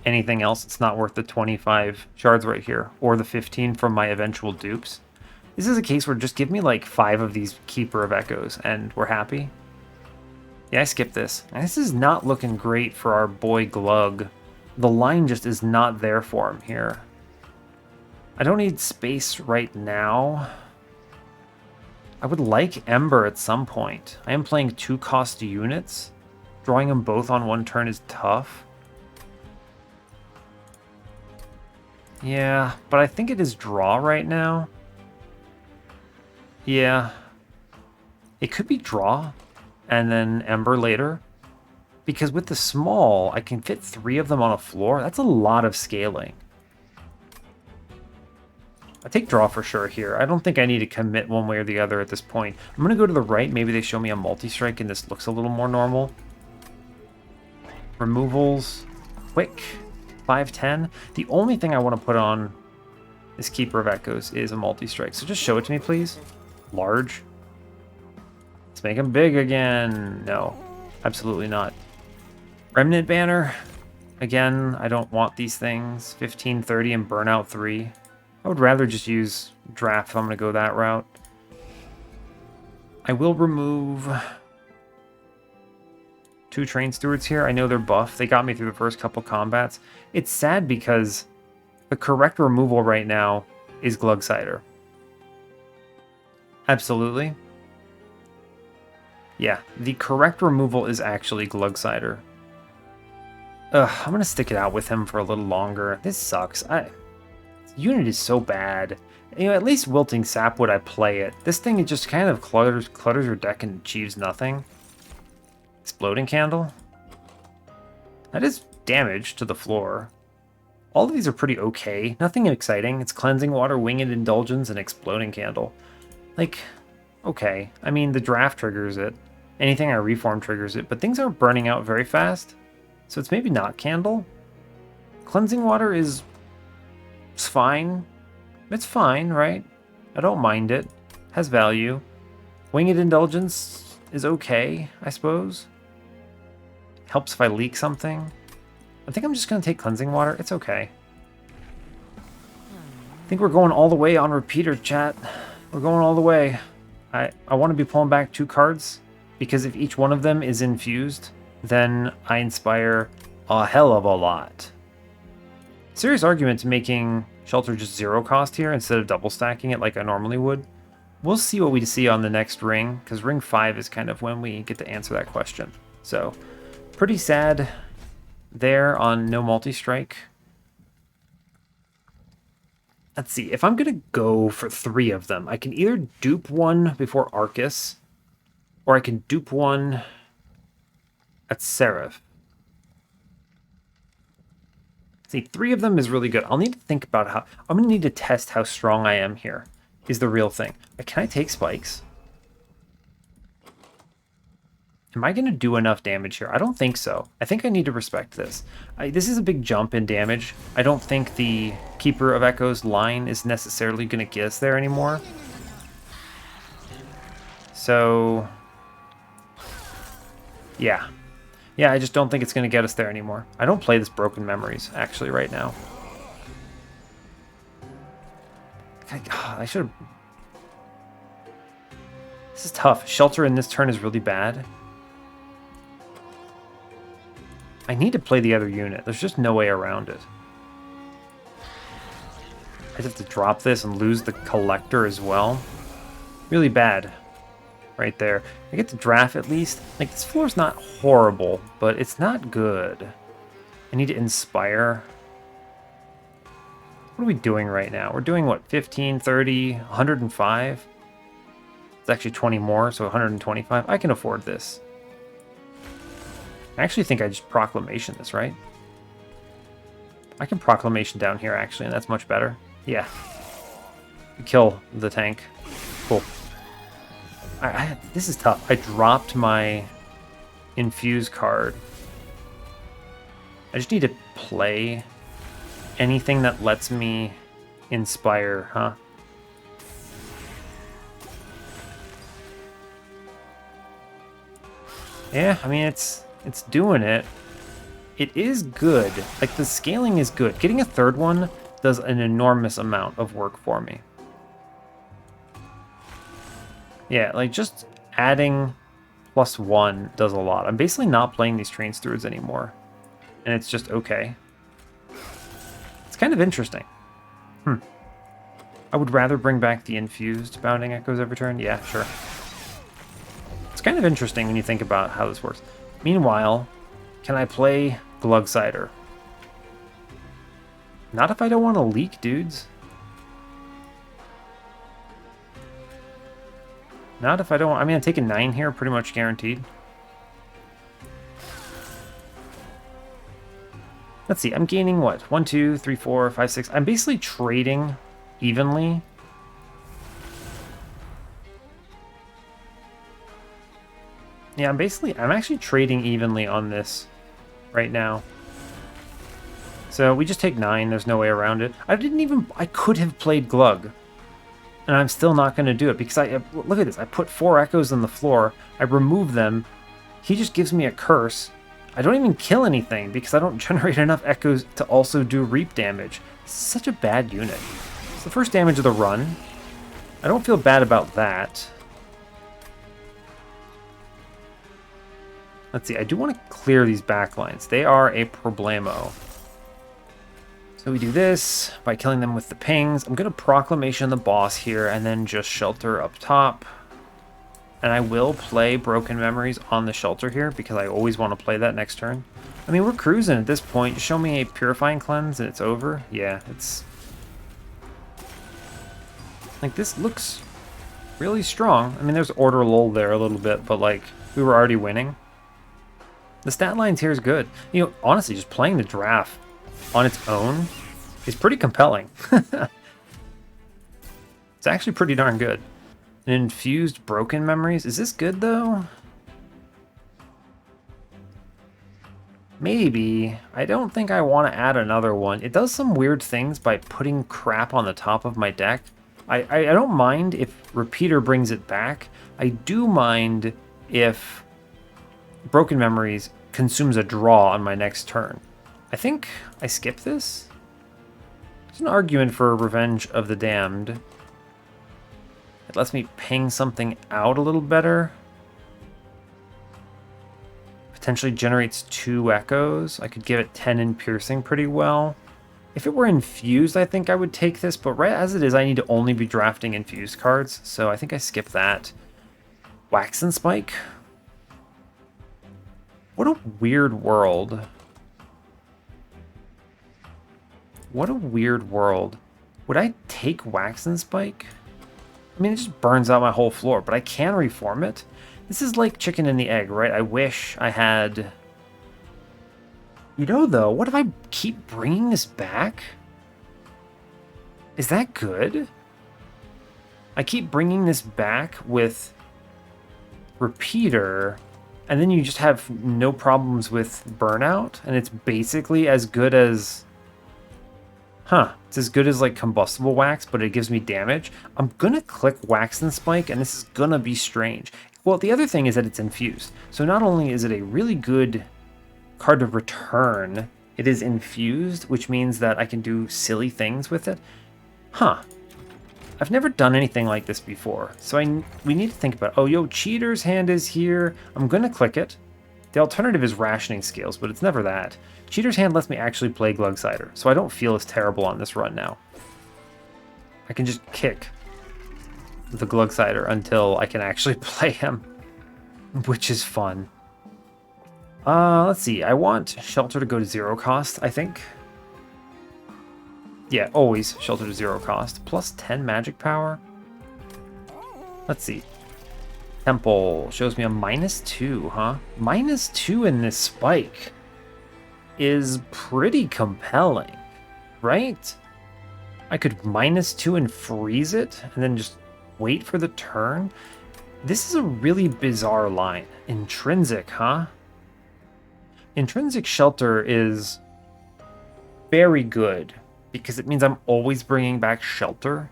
anything else. It's not worth the 25 shards right here or the 15 from my eventual dupes. This is a case where just give me like 5 of these Keeper of Echoes and we're happy. Yeah, I skipped this. And this is not looking great for our boy Glug. The line just is not there for him here. I don't need space right now. I would like Ember at some point. I am playing 2-cost units. Drawing them both on one turn is tough. Yeah, but I think it is draw right now. Yeah. It could be draw and then Ember later. Because with the small, I can fit 3 of them on a floor. That's a lot of scaling. I take draw for sure here. I don't think I need to commit one way or the other at this point. I'm going to go to the right. Maybe they show me a multi-strike and this looks a little more normal. Removals. Quick. 5-10. The only thing I want to put on this Keeper of Echoes is a multi-strike. So just show it to me, please. Large. Let's make him big again. No, absolutely not. Remnant Banner. Again, I don't want these things. 15, 30, and Burnout 3. I would rather just use draft if I'm going to go that route. I will remove 2 Train Stewards here. I know they're buff. They got me through the first couple combats. It's sad because the correct removal right now is Glugsider. Absolutely. Yeah, the correct removal is actually Glugsider. I'm going to stick it out with him for a little longer. This sucks. This unit is so bad. You know, at least Wilting Sapwood, I play it. This thing, it just kind of clutters your deck and achieves nothing. Exploding Candle. That is damage to the floor. All of these are pretty okay. Nothing exciting. It's Cleansing Water, Winged Indulgence, and Exploding Candle. Like, okay. I mean, the draft triggers it. Anything I reform triggers it. But things aren't burning out very fast. So it's maybe not Candle. Cleansing Water is... it's fine. It's fine, right? I don't mind it. Has value. Winged Indulgence is okay, I suppose. Helps if I leak something. I think I'm just going to take Cleansing Water. It's okay. I think we're going all the way on repeater, chat. We're going all the way. I want to be pulling back 2 cards, because if each one of them is infused, then I inspire a hell of a lot. Serious argument to making Shelter just 0 cost here instead of double stacking it like I normally would. We'll see what we see on the next ring, because ring 5 is kind of when we get to answer that question. So, pretty sad there on no multi-strike. Let's see, if I'm going to go for 3 of them, I can either dupe one before Arcus, or I can dupe one at Seraph. See, 3 of them is really good. I'll need to think about how... I'm going to need to test how strong I am here, is the real thing. Can I take spikes? Am I going to do enough damage here? I don't think so. I think I need to respect this. This is a big jump in damage. I don't think the Keeper of Echoes line is necessarily going to get us there anymore. So... yeah. Yeah, I just don't think it's going to get us there anymore. I don't play this Broken Memories, actually, right now. I should have... This is tough. Shelter in this turn is really bad. I need to play the other unit. There's just no way around it. I just have to drop this and lose the Collector as well. Really bad. Right there. I get to draft at least. Like, this floor's not horrible, but it's not good. I need to inspire. What are we doing right now? We're doing, what, 15, 30, 105? It's actually 20 more, so 125. I can afford this. I actually think I just Proclamation this, right? I can Proclamation down here, actually, and that's much better. Yeah. Kill the tank. Cool. This is tough. I dropped my Infuse card. I just need to play anything that lets me inspire, huh? Yeah, I mean, it's doing it. It is good. Like, the scaling is good. Getting a third one does an enormous amount of work for me. Yeah, like, just adding +1 does a lot. I'm basically not playing these Train Stewards anymore. And it's just okay. It's kind of interesting. I would rather bring back the infused Bounding Echoes every turn. Yeah, sure. It's kind of interesting when you think about how this works. Meanwhile, can I play Glugsider? Not if I don't want to leak, dudes. Not if I don't... I mean, I'm taking 9 here, pretty much guaranteed. Let's see, I'm gaining what? 1, 2, 3, 4, 5, 6. I'm basically trading evenly. Yeah, I'm actually trading evenly on this right now. So we just take 9, there's no way around it. I could have played Glug. And I'm still not going to do it because look at this. I put 4 echoes on the floor. I remove them. He just gives me a curse. I don't even kill anything because I don't generate enough echoes to also do reap damage. It's such a bad unit. It's the first damage of the run. I don't feel bad about that. Let's see. I do want to clear these backlines. They are a problemo. So we do this by killing them with the pings. I'm going to Proclamation the boss here and then just Shelter up top. And I will play Broken Memories on the Shelter here because I always want to play that next turn. I mean, we're cruising at this point. Just show me a Purifying Cleanse and it's over. Yeah, it's... like, this looks really strong. I mean, there's Order Lull there a little bit, but, like, we were already winning. The stat lines here is good. You know, honestly, just playing the draft on its own is pretty compelling. It's actually pretty darn good. An infused Broken Memories. Is this good, though? Maybe. I don't think I want to add another one. It does some weird things by putting crap on the top of my deck. I don't mind if Repeater brings it back. I do mind if Broken Memories consumes a draw on my next turn. I think I skip this. There's an argument for Revenge of the Damned. It lets me ping something out a little better. Potentially generates 2 echoes. I could give it 10 in piercing pretty well. If it were infused, I think I would take this, but right as it is, I need to only be drafting infused cards, so I think I skip that. Waxen Spike? What a weird world. What a weird world. Would I take Waxen Spike? I mean, it just burns out my whole floor, but I can reform it. This is like chicken and the egg, right? I wish I had You know, though, what if I keep bringing this back? Is that good? I keep bringing this back with Repeater, and then you just have no problems with Burnout, and it's basically as good as... Huh, it's as good as like Combustible Wax, but it gives me damage. I'm gonna click Waxen Spike, and this is gonna be strange. Well, the other thing is that it's infused. So not only is it a really good card to return, it is infused, which means that I can do silly things with it. Huh. I've never done anything like this before, so we need to think about, oh, yo, Cheater's Hand is here. I'm gonna click it. The alternative is Rationing Scales, but it's never that. Cheater's Hand lets me actually play Glugsider, so I don't feel as terrible on this run now. I can just kick the Glugsider until I can actually play him, which is fun. Let's see. I want Shelter to go to 0 cost, I think. Yeah, always Shelter to 0 cost. Plus 10 magic power. Let's see. Temple shows me a -2, huh? -2 in this spike is pretty compelling, right? I could -2 and freeze it, and then just wait for the turn. This is a really bizarre line. Intrinsic, huh? Intrinsic Shelter is very good, because it means I'm always bringing back Shelter.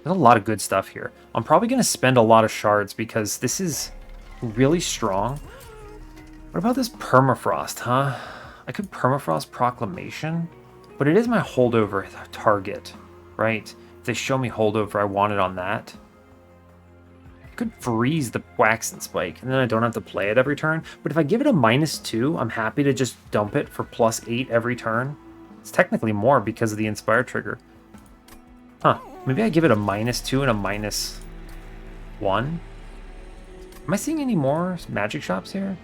There's a lot of good stuff here. I'm probably going to spend a lot of shards, because this is really strong. What about this Permafrost, huh? I could Permafrost Proclamation, but it is my holdover target, right? If they show me holdover, I want it on that. I could freeze the Waxen Spike, and then I don't have to play it every turn. But if I give it a -2, I'm happy to just dump it for +8 every turn. It's technically more because of the Inspire trigger. Huh. Maybe I give it a -2 and a -1. Am I seeing any more magic shops here?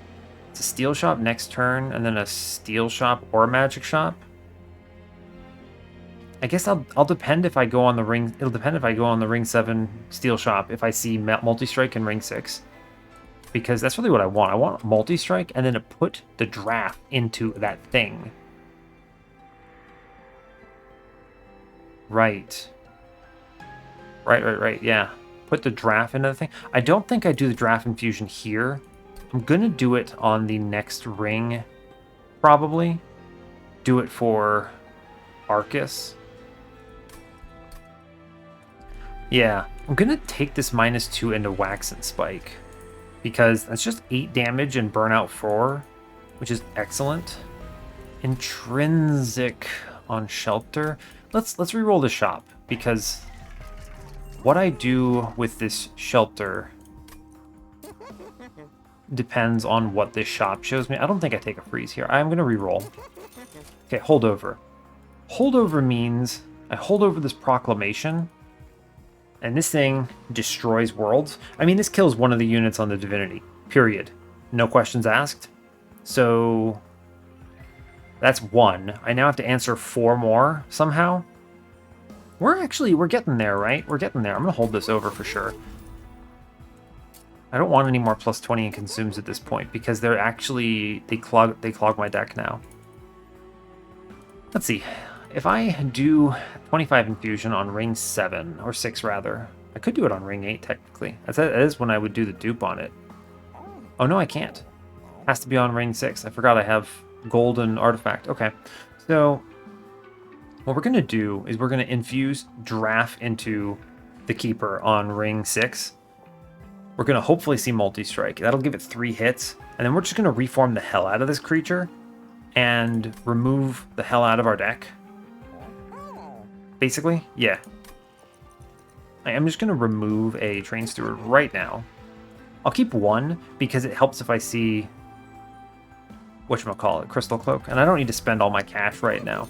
It's a steel shop next turn, and then a steel shop or a magic shop. I guess I'll depend if I go on the ring. It'll depend if I go on the ring 7 steel shop if I see multi-strike in ring 6, because that's really what I want. I want multi-strike and then to put the draft into that thing. Right. Right. Yeah. Put the draft into the thing. I don't think I do the draft infusion here. I'm gonna do it on the next ring, probably. Do it for Arcus. Yeah, I'm gonna take this -2 into Waxen Spike, because that's just 8 damage and Burnout 4, which is excellent. Intrinsic on Shelter. Let's reroll the shop, because what I do with this Shelter depends on what this shop shows me. I don't think I take a freeze here. I'm gonna reroll. Okay, holdover. Holdover means I hold over this Proclamation, and this thing destroys worlds. I mean, this kills one of the units on the Divinity, period. No questions asked. So that's 1. I now have to answer 4 more somehow. We're getting there, right? We're getting there. I'm going to hold this over for sure. I don't want any more +20 and consumes at this point, because they're actually, they clog my deck now. Let's see. If I do 25 infusion on ring 7, or 6 rather, I could do it on ring 8 technically. That is when I would do the dupe on it. Oh no, I can't. It has to be on ring 6. I forgot I have golden artifact. Okay, so what we're gonna do is we're gonna infuse draft into the keeper on ring 6. We're gonna hopefully see multi-strike. That'll give it 3 hits, and then we're just gonna reform the hell out of this creature and remove the hell out of our deck. Basically, yeah. I am just going to remove a Train Steward right now. I'll keep 1 because it helps if I see whatchamacallit, Crystal Cloak, and I don't need to spend all my cash right now.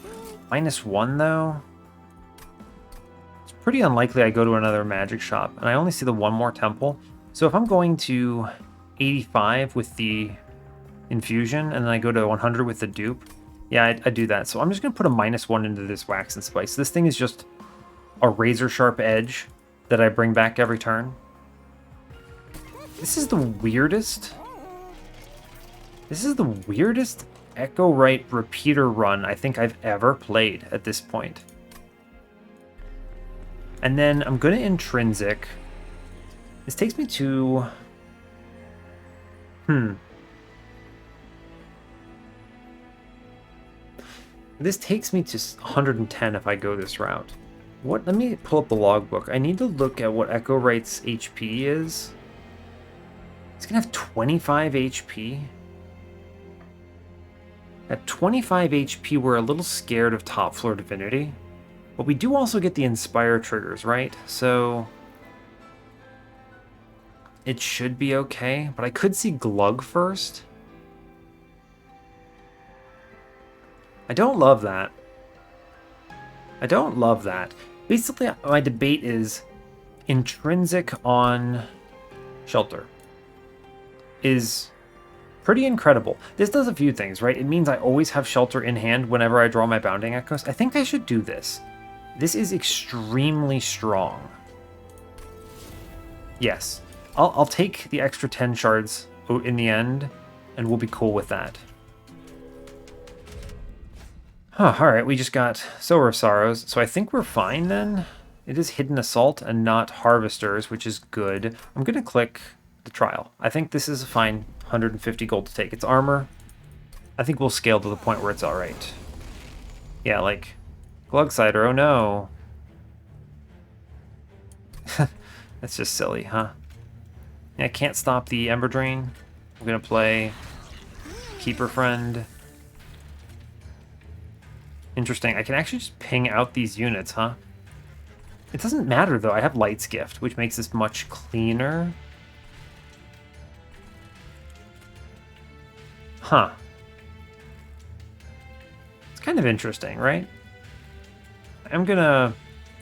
-1 though. It's pretty unlikely I go to another magic shop, and I only see the 1 more temple. So if I'm going to 85 with the infusion, and then I go to 100 with the dupe, yeah, I do that. So I'm just going to put a -1 into this Waxen Spike. So this thing is just a razor sharp edge that I bring back every turn. This is the weirdest This is the weirdest Echo Right repeater run I think I've ever played at this point. And then I'm going to Intrinsic. This takes me to... This takes me to 110 if I go this route. Let me pull up the logbook. I need to look at what Echo Right's HP is. He's going to have 25 HP. At 25 HP, we're a little scared of top floor Divinity. But we do also get the Inspire triggers, right? So it should be okay. But I could see Glug first. I don't love that. I don't love that. Basically, my debate is Intrinsic on Shelter is pretty incredible. This does a few things, right? It means I always have Shelter in hand whenever I draw my Bounding Echoes. I think I should do this. This is extremely strong. Yes. I'll take the extra 10 shards in the end, and we'll be cool with that. Huh, alright, we just got Sower of Sorrows, so I think we're fine then. It is Hidden Assault and not Harvesters, which is good. I'm going to click the Trial. I think this is a fine 150 gold to take. It's armor. I think we'll scale to the point where it's alright. Yeah, like, Glugsider, oh no. That's just silly, huh? Yeah, I can't stop the Ember Drain. I'm going to play Keeper Friend. Interesting. I can actually just ping out these units, huh? It doesn't matter, though. I have Light's Gift, which makes this much cleaner. Huh. It's kind of interesting, right? I'm gonna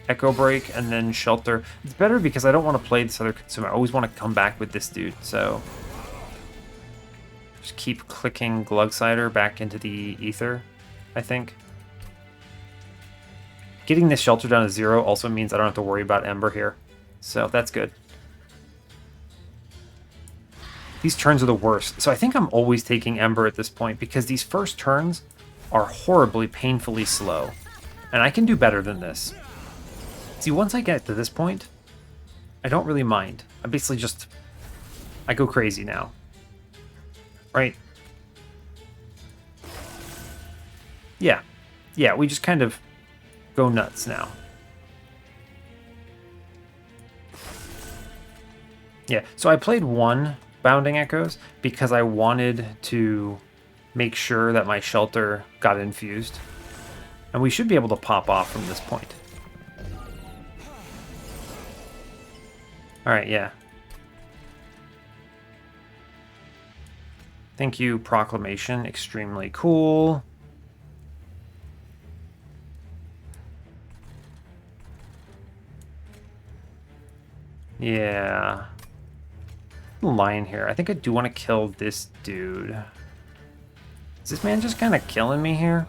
Echo Break and then Shelter. It's better because I don't want to play this other consumer. I always want to come back with this dude, so... Just keep clicking Glugsider back into the Ether, I think. Getting this Shelter down to 0 also means I don't have to worry about Ember here. So that's good. These turns are the worst. So I think I'm always taking Ember at this point because these first turns are horribly, painfully slow. And I can do better than this. See, once I get to this point, I don't really mind. I basically just... I go crazy now. Right? Yeah. Yeah, we just kind of... go nuts now. Yeah, so I played one Bounding Echoes because I wanted to make sure that my Shelter got infused. And we should be able to pop off from this point. Alright, yeah. Thank you, Proclamation. Extremely cool. Yeah. Lion here. I think I do want to kill this dude. Is this man just kind of killing me here?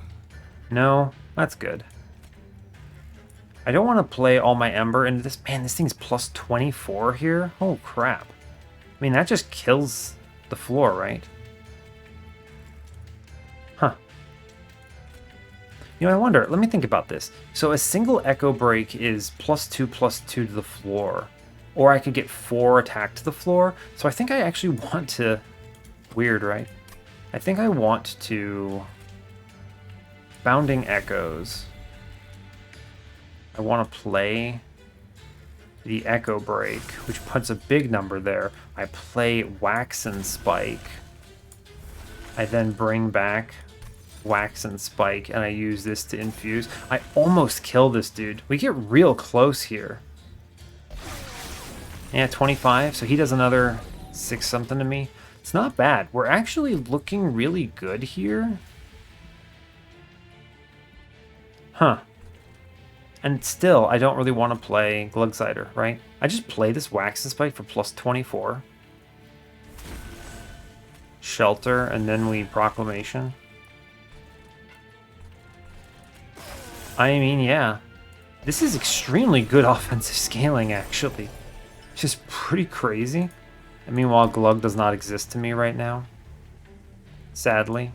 No? That's good. I don't want to play all my Ember into this. Man, this thing's plus 24 here? Oh, crap. I mean, that just kills the floor, right? Huh. You know, I wonder. Let me think about this. So a single Echo Break is +2/+2 to the floor. Or I could get 4 attack to the floor. So I think I actually want to... Weird, right? I think I want to... Bounding Echoes. I want to play the Echo Break, which puts a big number there. I play Waxen Spike. I then bring back Waxen Spike, and I use this to infuse. I almost kill this dude. We get real close here. Yeah, 25, so he does another 6 something to me. It's not bad. We're actually looking really good here. Huh. And still, I don't really want to play Glugsider, right? I just play this Waxen Spike for plus 24. Shelter, and then we Proclamation. I mean, yeah. This is extremely good offensive scaling, actually. It's just pretty crazy. And meanwhile, Glug does not exist to me right now. sadly.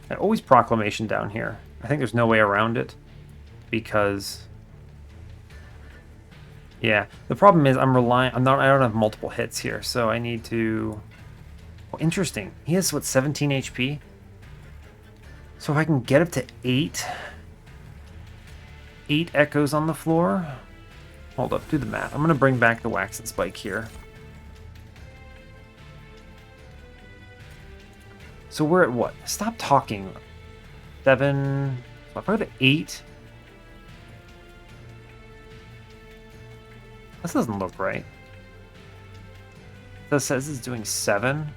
And always Proclamation down here. I think there's no way around it because... Yeah, the problem is I don't have multiple hits here, so I need to... Oh, interesting. He has, what, 17 HP? So if I can get up to 8 echoes on the floor... Hold up, do the math. I'm going to bring back the Waxen Spike here. So we're at what? Stop talking. 7... So if I go to 8... This doesn't look right. This says it's doing 7.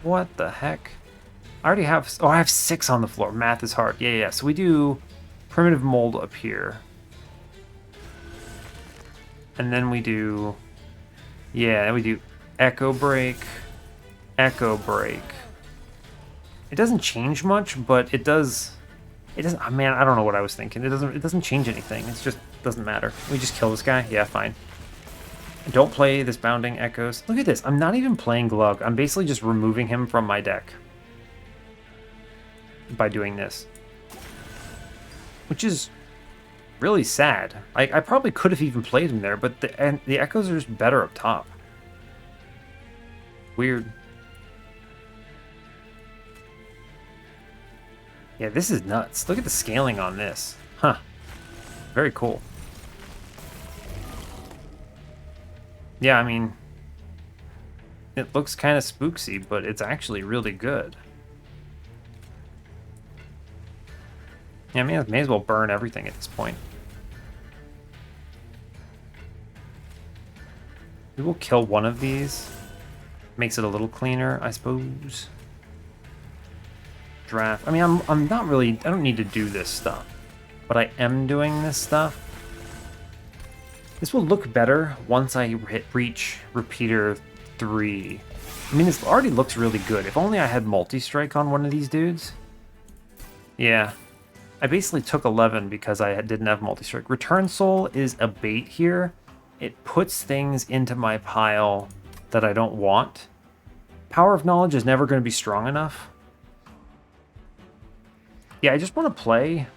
What the heck? I already have... Oh, I have 6 on the floor. Math is hard. Yeah. So we do Primitive Mold up here. And then we do... Yeah, we do Echo Break. Echo Break. It doesn't change much, but it does... It doesn't... Oh, man, I don't know what I was thinking. It doesn't change anything. It just doesn't matter. We just kill this guy? Yeah, fine. Don't play this Bounding Echoes. Look at this. I'm not even playing Glug. I'm basically just removing him from my deck by doing this. Which is really sad. I probably could have even played him there, but the Echoes are just better up top. Weird. Yeah, this is nuts. Look at the scaling on this. Huh. Very cool. Yeah, I mean, it looks kind of spooksy, but it's actually really good. Yeah, I mean, I may as well burn everything at this point. We will kill one of these. Makes it a little cleaner, I suppose. Draft. I mean, I'm not really... I don't need to do this stuff. But I am doing this stuff. This will look better once I reach Repeater 3. I mean, this already looks really good. If only I had multi-strike on one of these dudes. Yeah. I basically took 11 because I didn't have multi-strike. Return Soul is a bait here. It puts things into my pile that I don't want. Power of Knowledge is never going to be strong enough. Yeah, I just want to play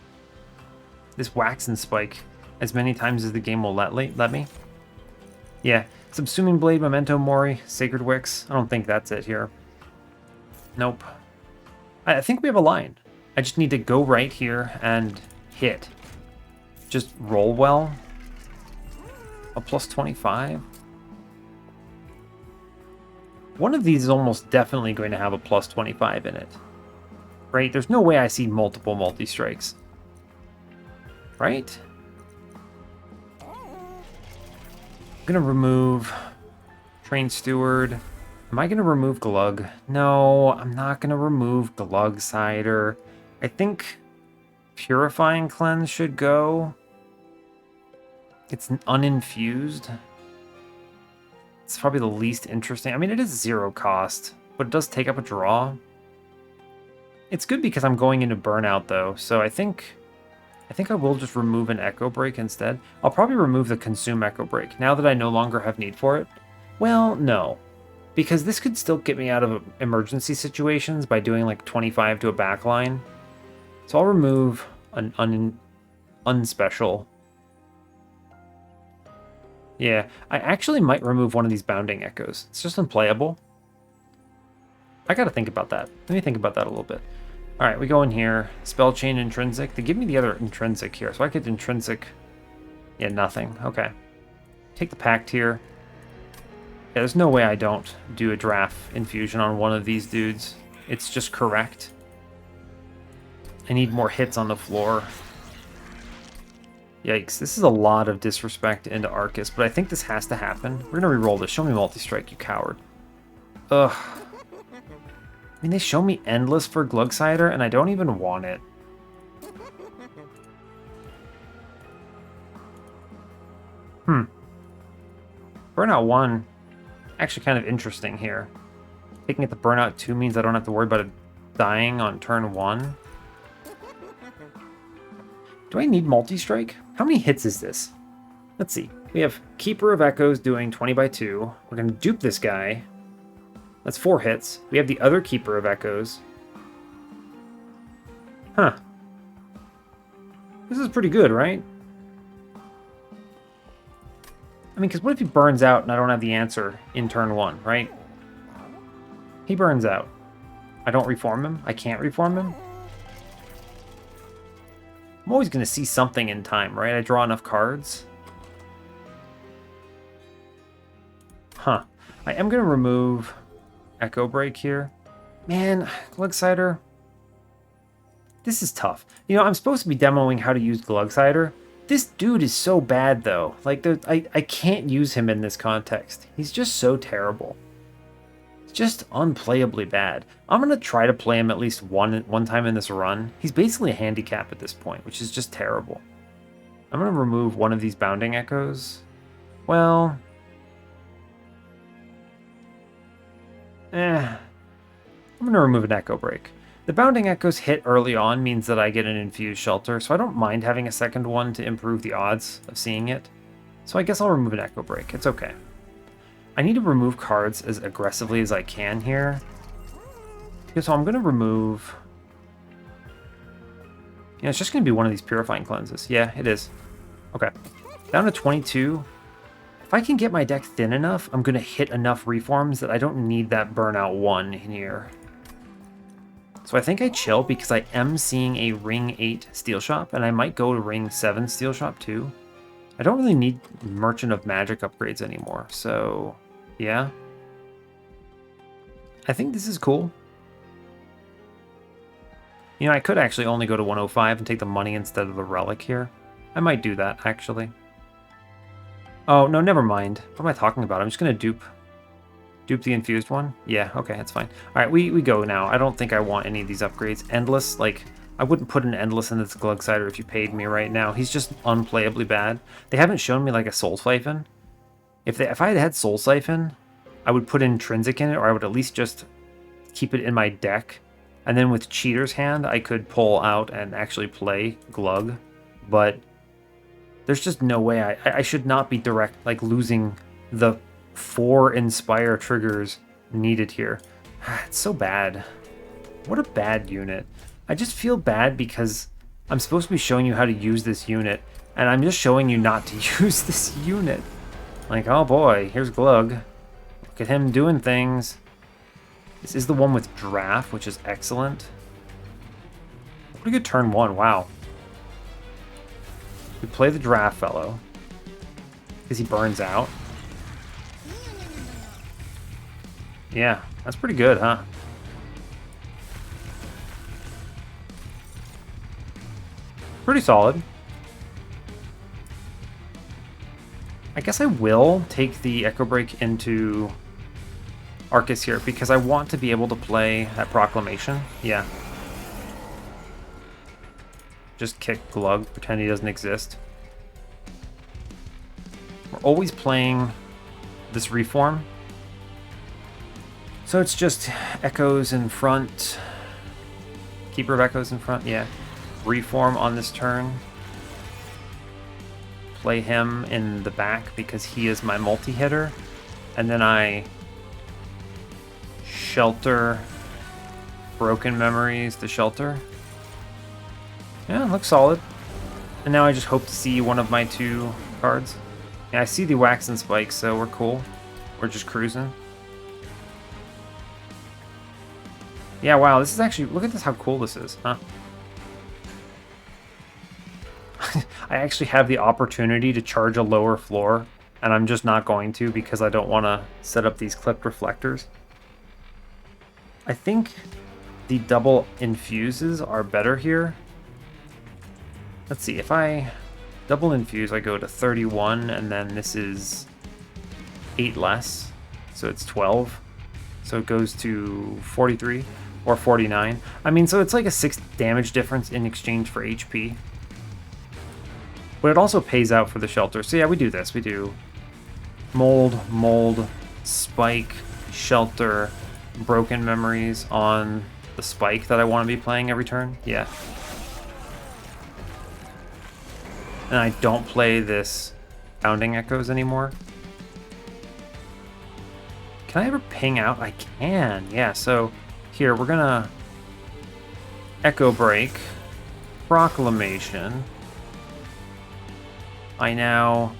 this Waxen Spike as many times as the game will let me. Yeah, Subsuming Blade, Memento Mori, Sacred Wicks. I don't think that's it here. Nope. I think we have a line. I just need to go right here and hit. Just roll well. A plus 25. One of these is almost definitely going to have a plus 25 in it. Right? There's no way I see multiple multi-strikes. Right? I'm going to remove Train Steward. Am I going to remove Glug? No, I'm not going to remove Glugsider. I think Purifying Cleanse should go. It's uninfused. It's probably the least interesting. I mean, it is 0 cost, but it does take up a draw. It's good because I'm going into Burnout, though, so I think I will just remove an Echo Break instead. I'll probably remove the Consume Echo Break, now that I no longer have need for it. Well, no. Because this could still get me out of emergency situations by doing like 25 to a backline. So I'll remove an unspecial. Yeah, I actually might remove one of these Bounding Echoes. It's just unplayable. I gotta think about that. Let me think about that a little bit. Alright, we go in here. Spell Chain Intrinsic. They give me the other Intrinsic here, so I get Intrinsic. Yeah, nothing. Okay. Take the Pact here. Yeah, there's no way I don't do a Draft Infusion on one of these dudes. It's just correct. I need more hits on the floor. Yikes, this is a lot of disrespect into Arcus, but I think this has to happen. We're gonna re-roll this. Show me multi-strike, you coward. Ugh. I mean, they show me Endless for Glugsider, and I don't even want it. Burnout 1, actually kind of interesting here. Taking it to Burnout 2 means I don't have to worry about it dying on turn 1. Do I need multi-strike? How many hits is this? Let's see. We have Keeper of Echoes doing 20 by 2. We're going to dupe this guy. That's 4 hits. We have the other Keeper of Echoes. Huh. This is pretty good, right? I mean, because what if he burns out and I don't have the answer in turn 1, right? He burns out. I don't reform him? I can't reform him? I'm always going to see something in time, right? I draw enough cards. Huh. I am going to remove Echo Break here. Man, Glugsider. This is tough. You know, I'm supposed to be demoing how to use Glugsider. This dude is so bad, though. Like, I can't use him in this context. He's just so terrible. It's just unplayably bad. I'm going to try to play him at least one time in this run. He's basically a handicap at this point, which is just terrible. I'm going to remove one of these Bounding Echoes. Well... I'm going to remove an Echo Break. The Bounding Echoes hit early on means that I get an Infused Shelter, so I don't mind having a second one to improve the odds of seeing it. So I guess I'll remove an Echo Break. It's okay. I need to remove cards as aggressively as I can here. So I'm going to remove... Yeah, it's just going to be one of these Purifying Cleanses. Yeah, it is. Okay. Down to 22. If I can get my deck thin enough, I'm going to hit enough reforms that I don't need that Burnout 1 in here. So I think I chill because I am seeing a Ring 8 Steel Shop, and I might go to Ring 7 Steel Shop too. I don't really need Merchant of Magic upgrades anymore, so yeah. I think this is cool. You know, I could actually only go to 105 and take the money instead of the Relic here. I might do that, actually. Oh, no, never mind. What am I talking about? I'm just going to dupe the infused one? Yeah, okay, that's fine. All right, we go now. I don't think I want any of these upgrades. Endless, like, I wouldn't put an Endless in this Glugsider if you paid me right now. He's just unplayably bad. They haven't shown me, like, a Soul Siphon. If I had had Soul Siphon, I would put Intrinsic in it, or I would at least just keep it in my deck. And then with Cheater's Hand, I could pull out and actually play Glug. But there's just no way I should not be losing the 4 Inspire triggers needed here. It's so bad. What a bad unit. I just feel bad because I'm supposed to be showing you how to use this unit, and I'm just showing you not to use this unit. Like, oh boy, here's Glug. Look at him doing things. This is the one with Draft, which is excellent. Pretty good turn 1, wow. We play the Draft fellow because he burns out. Yeah, that's pretty good, huh? Pretty solid. I guess I will take the Echo Break into Arcus here because I want to be able to play that Proclamation. Yeah. Just kick Glug, pretend he doesn't exist. We're always playing this Reform. So it's just Echoes in front. Keeper of Echoes in front, yeah. Reform on this turn. Play him in the back because he is my multi-hitter. And then I shelter Broken Memories to shelter. Yeah, it looks solid. And now I just hope to see one of my 2 cards. Yeah, I see the Waxen Spike, so we're cool. We're just cruising. Yeah, wow, this is actually... Look at this, how cool this is, huh? I actually have the opportunity to charge a lower floor, and I'm just not going to because I don't want to set up these clipped reflectors. I think the double infuses are better here. Let's see, if I double infuse, I go to 31, and then this is 8 less, so it's 12. So it goes to 43 or 49. I mean, so it's like a 6 damage difference in exchange for HP. But it also pays out for the shelter. So yeah, we do this. We do mold, spike, shelter, Broken Memories on the spike that I want to be playing every turn. Yeah. And I don't play this Bounding Echoes anymore. Can I ever ping out? I can, yeah. So here, we're gonna Echo Break, Proclamation. I now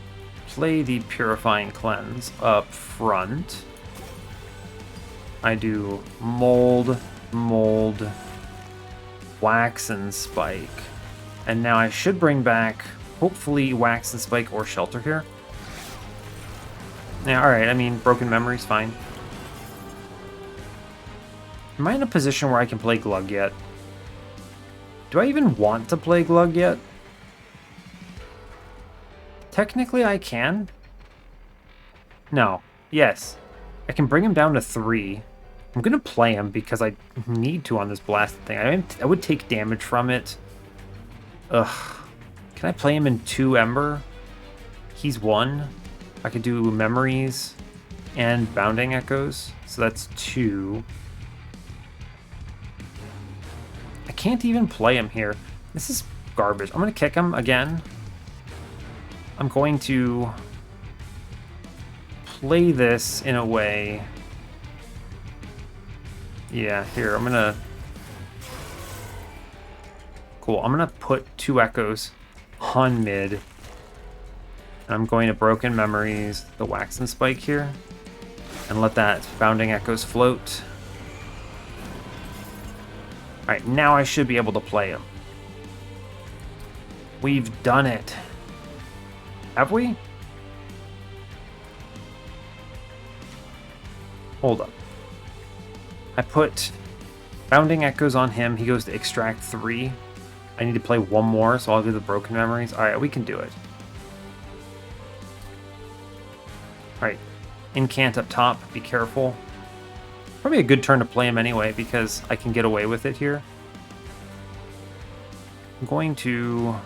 play the Purifying Cleanse up front. I do Mold, Waxen Spike. And now I should bring back, hopefully, Waxen Spike or Shelter here. Yeah, alright, I mean, Broken Memory's fine. Am I in a position where I can play Glug yet? Do I even want to play Glug yet? Technically, I can. No. Yes. I can bring him down to 3. I'm going to play him because I need to on this blasted thing. I would take damage from it. Ugh. Can I play him in 2 Ember? He's 1. I could do Memories and Bounding Echoes. So that's 2. I can't even play him here. This is garbage. I'm going to kick him again. I'm going to play this in a way. Yeah, here, I'm gonna... Cool, I'm gonna put 2 Echoes on mid. And I'm going to Broken Memories, the Waxen Spike here, and let that Bounding Echoes float. Alright, now I should be able to play him. We've done it. Have we? Hold up. I put Bounding Echoes on him. He goes to extract 3. I need to play 1 more, so I'll do the Broken Memories. Alright, we can do it. Alright. Incant up top. Be careful. Probably a good turn to play him anyway, because I can get away with it here. I'm going to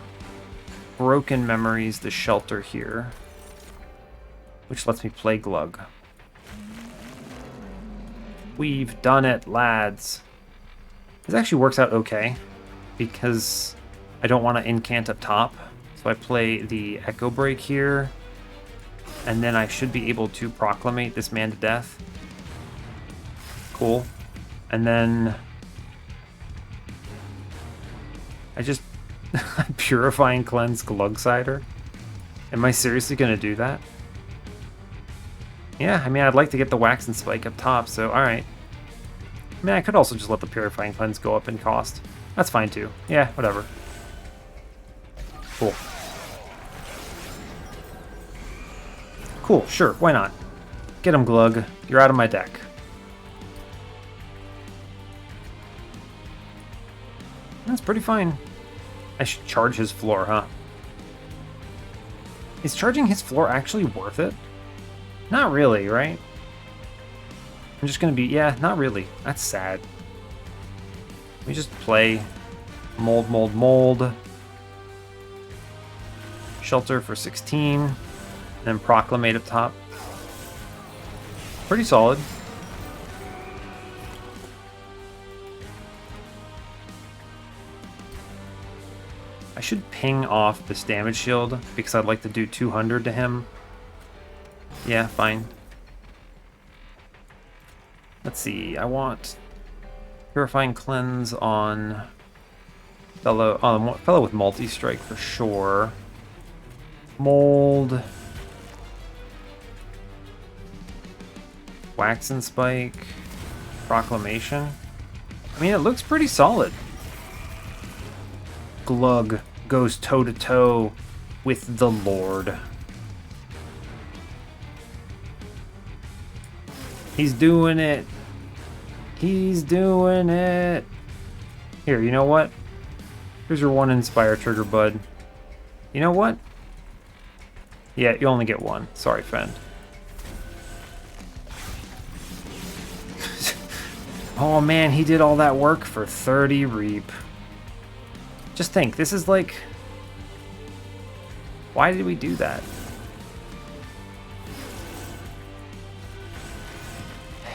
Broken Memories the Shelter here, which lets me play Glug. We've done it, lads. This actually works out okay, because I don't want to incant up top. So I play the Echo Break here, and then I should be able to Proclamate this man to death. Cool. And then I just Purifying Cleanse Glugsider. Am I seriously going to do that? Yeah, I mean, I'd like to get the Waxen Spike up top, so alright. I mean, I could also just let the Purifying Cleanse go up in cost. That's fine too. Yeah, whatever. Cool. Cool, sure, why not? Get him, Glug. You're out of my deck. That's pretty fine. I should charge his floor, huh? Is charging his floor actually worth it? Not really, right? I'm just gonna be... Yeah, not really. That's sad. We just play mold. Shelter for 16. And then Proclamate up top. Pretty solid. I should ping off this damage shield because I'd like to do 200 to him. Yeah, fine. Let's see, I want Purifying Cleanse on fellow with multi-strike for sure. Mold. Waxen Spike. Proclamation. I mean, it looks pretty solid. Glug goes toe-to-toe with the Lord. He's doing it. He's doing it. Here, you know what? Here's your 1 Inspire trigger, bud. You know what? Yeah, you only get 1. Sorry, friend. Oh man, he did all that work for 30 Reap. Just think, this is like... Why did we do that?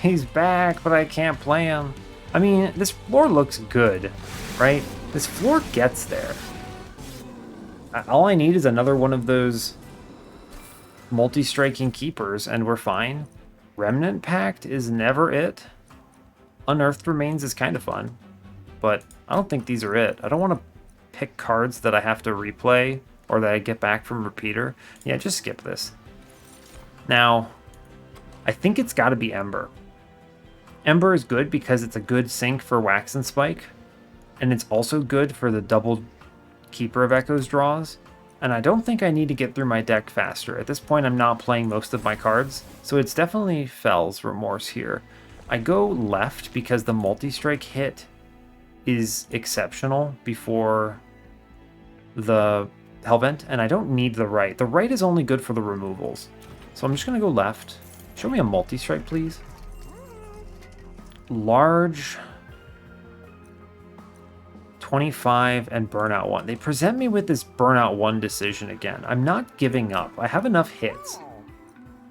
He's back, but I can't play him. I mean, this floor looks good, right? This floor gets there. All I need is another one of those multi-striking keepers, and we're fine. Remnant Pact is never it. Unearthed Remains is kind of fun, but I don't think these are it. I don't want to pick cards that I have to replay or that I get back from Repeater. Yeah, just skip this. Now, I think it's got to be Ember. Ember is good because it's a good sync for Waxen Spike, and it's also good for the double Keeper of Echoes draws. And I don't think I need to get through my deck faster. At this point, I'm not playing most of my cards, so it's definitely Fell's Remorse here. I go left because the multi-strike hit is exceptional before the Hellvent, and I don't need the right. The right is only good for the removals. So I'm just going to go left. Show me a multi-strike, please. Large 25 and Burnout 1. They present me with this Burnout 1 decision again. I'm not giving up. I have enough hits.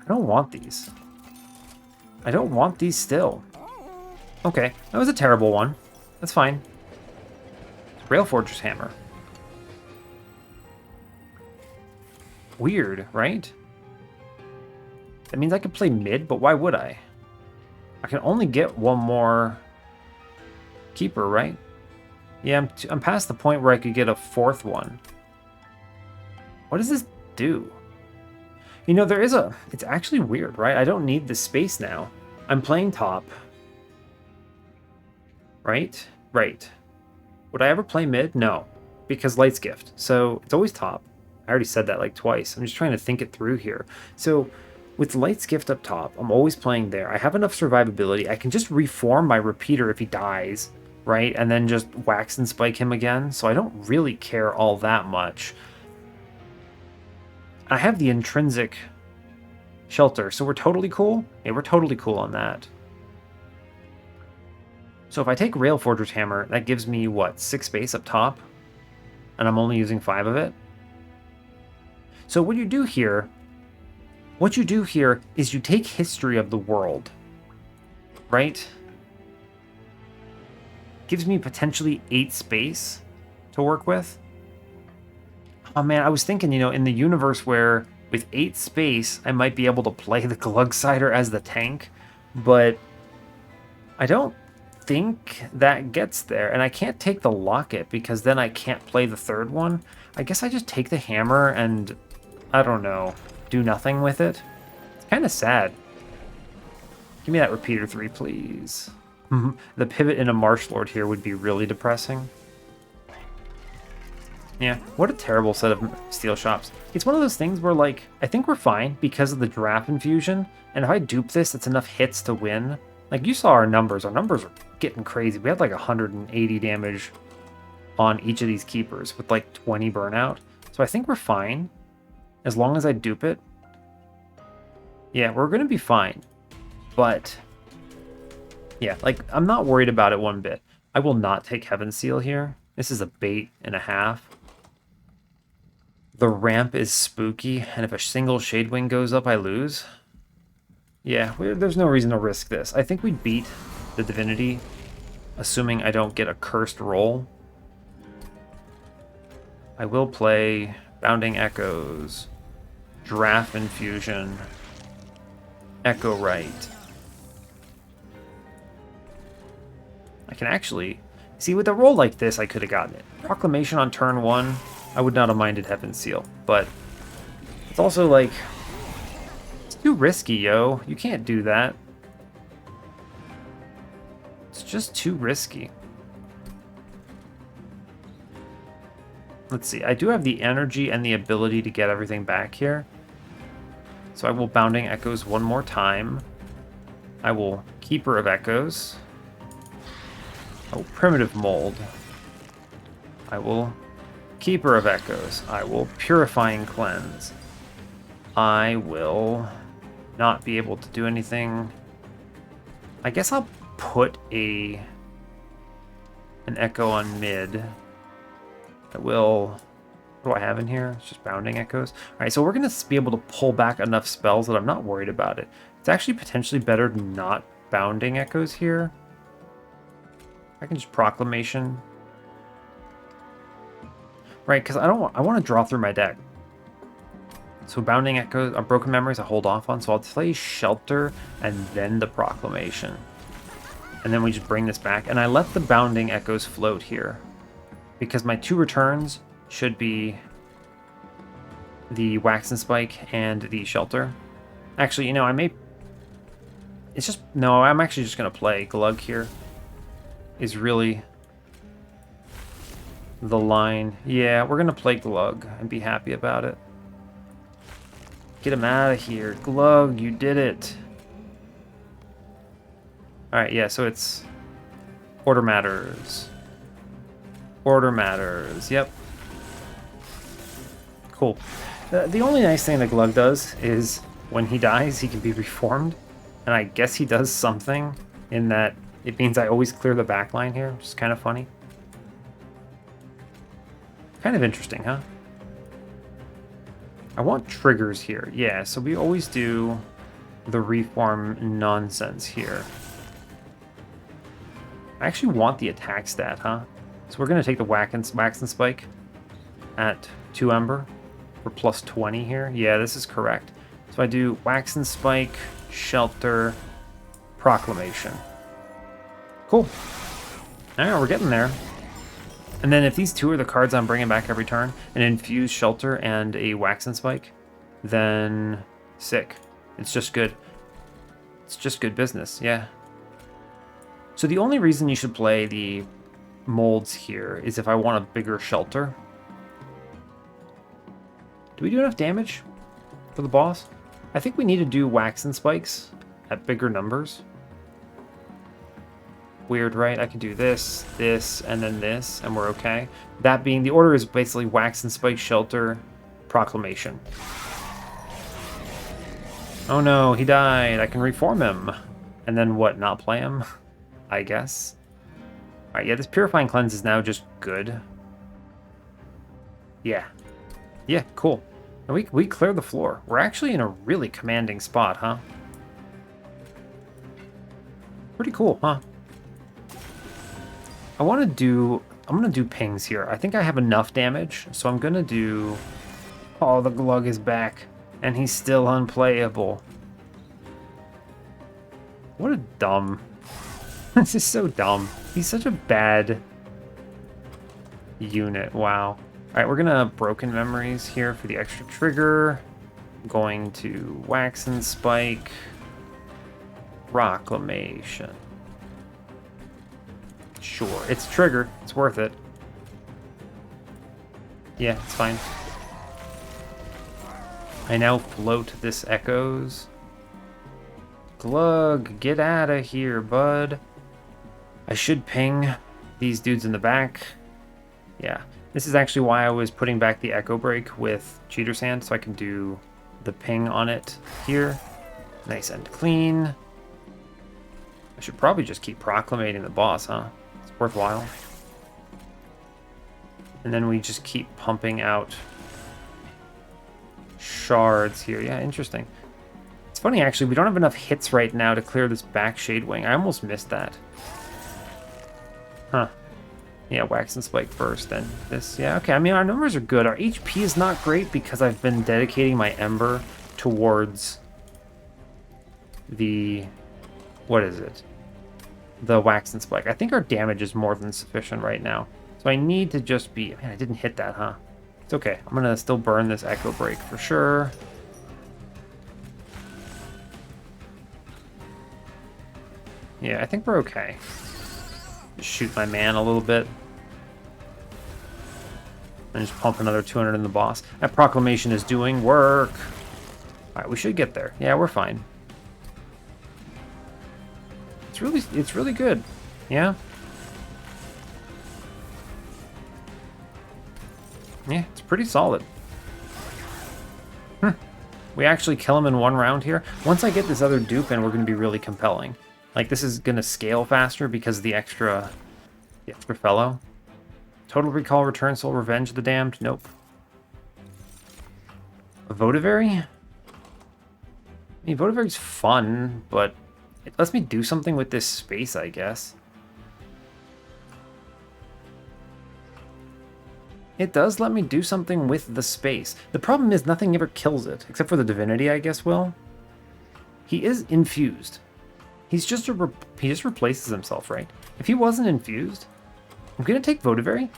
I don't want these. I don't want these still. Okay, that was a terrible one. That's fine. Railforger's Hammer. Weird, right? That means I could play mid, but why would I? I can only get one more keeper, right? Yeah, I'm past the point where I could get a fourth one. What does this do? You know, it's actually weird, right? I don't need the space now. I'm playing top. Right? Right. Would I ever play mid? No. Because Light's Gift. So it's always top. I already said that like twice. I'm just trying to think it through here. So with Light's Gift up top, I'm always playing there. I have enough survivability. I can just reform my Repeater if he dies, right? And then just Waxen Spike him again. So I don't really care all that much. I have the intrinsic shelter, so we're totally cool. Yeah, we're totally cool on that. So if I take Railforger's Hammer, that gives me, what, 6 space up top? And I'm only using 5 of it? So what you do here is you take History of the World, right? Gives me potentially 8 space to work with. Oh man, I was thinking, you know, in the universe where with 8 space, I might be able to play the Glugsider as the tank, but I don't think that gets there. And I can't take the Locket because then I can't play the third one. I guess I just take the hammer and, I don't know, do nothing with it. It's kind of sad. Give me that Repeater 3, please. The pivot in a Marsh Lord here would be really depressing. Yeah, what a terrible set of steel shops. It's one of those things where, like, I think we're fine because of the draft infusion, and if I dupe this, it's enough hits to win. Like, you saw our numbers. Our numbers are getting crazy. We had, like, 180 damage on each of these keepers with, like, 20 burnout. So I think we're fine as long as I dupe it. Yeah, we're going to be fine. But, yeah, like, I'm not worried about it one bit. I will not take Heaven Seal here. This is a bait and a half. The ramp is spooky, and if a single Shadewing goes up, I lose. Yeah, there's no reason to risk this. I think we'd beat the Divinity, assuming I don't get a cursed roll. I will play Bounding Echoes, Draft Infusion, Echo Right. I can actually... See, with a roll like this, I could have gotten it. Proclamation on turn 1, I would not have minded Heaven Seal, but it's also like, it's too risky, yo. You can't do that. It's just too risky. Let's see, I do have the energy and the ability to get everything back here. So I will Bounding Echoes one more time. I will Keeper of Echoes. Oh, Primitive Mold. I will Keeper of Echoes. I will Purifying Cleanse. I will not be able to do anything. I guess I'll put an Echo on mid. That will... What do I have in here? It's just Bounding Echoes. Alright, so we're going to be able to pull back enough spells that I'm not worried about it. It's actually potentially better not Bounding Echoes here. I can just Proclamation. Right, because I want to draw through my deck. So Bounding Echoes, Broken Memories I hold off on, so I'll play Shelter and then the Proclamation. And then we just bring this back, and I let the Bounding Echoes float here, because my 2 returns should be the Waxen Spike and the Shelter. Actually, you know, I may... It's just... No, I'm actually just going to play Glug here. Is really the line. Yeah, we're going to play Glug and be happy about it. Get him out of here. Glug, you did it. Alright, yeah, so it's... Order Matters. Order Matters, yep. Cool. The only nice thing that Glug does is when he dies, he can be reformed. And I guess he does something in that it means I always clear the back line here, which is kind of funny. Kind of interesting, huh? I want triggers here. Yeah, so we always do the reform nonsense here. I actually want the attack stat, huh? So we're going to take the Waxen Spike at 2 Ember for plus 20 here. Yeah, this is correct. So I do Waxen Spike, Shelter, Proclamation. Cool. Alright, we're getting there. And then if these 2 are the cards I'm bringing back every turn, an Infused Shelter and a Waxen Spike, then sick. It's just good. It's just good business, yeah. So the only reason you should play the molds here is if I want a bigger Shelter. Do we do enough damage for the boss? I think we need to do Waxen Spikes at bigger numbers. Weird, right? I can do this, this, and then this, and we're okay. That being, the order is basically Waxen Spike, Shelter, Proclamation. Oh no, he died. I can reform him. And then what, not play him? I guess. Alright, yeah, this Purifying Cleanse is now just good. Yeah. Yeah, cool. And we cleared the floor. We're actually in a really commanding spot, huh? Pretty cool, huh? I'm gonna do pings here. I think I have enough damage, so I'm gonna do... Oh, the Glug is back, and he's still unplayable. What a dumb... This is so dumb. He's such a bad unit, wow. Alright, we're gonna Broken Memories here for the extra trigger. Going to Waxen Spike. Proclamation. Sure, it's triggered. It's worth it. Yeah, it's fine. I now float this Echoes. Glug, get out of here, bud. I should ping these dudes in the back. Yeah, this is actually why I was putting back the Echo Break with Cheater's Hand, so I can do the ping on it here. Nice and clean. I should probably just keep proclamating the boss, huh? It's worthwhile. And then we just keep pumping out shards here. Yeah, interesting. It's funny, actually, we don't have enough hits right now to clear this back Shade Wing. I almost missed that. Huh. Yeah, Waxen Spike first, then this. Yeah, okay, I mean, our numbers are good. Our HP is not great because I've been dedicating my Ember towards the... What is it? The Waxen Spike. I think our damage is more than sufficient right now. So I need to just be... Man, I didn't hit that, huh? It's okay. I'm going to still burn this Echo Break for sure. Yeah, I think we're okay. Just shoot my man a little bit. And just pump another 200 in the boss. That Proclamation is doing work. Alright, we should get there. Yeah, we're fine. It's really good. Yeah? Yeah, it's pretty solid. We actually kill him in 1 round here. Once I get this other dupe in, we're going to be really compelling. Like, this is going to scale faster because of the extra fellow. Total Recall, Return Soul, Revenge of the Damned. Nope. Votivary? I mean, Votivary's fun, but it lets me do something with this space, I guess. It does let me do something with the space. The problem is nothing ever kills it, except for the Divinity, I guess will. He is infused. He just replaces himself, right? If he wasn't infused, I'm going to take Votivary.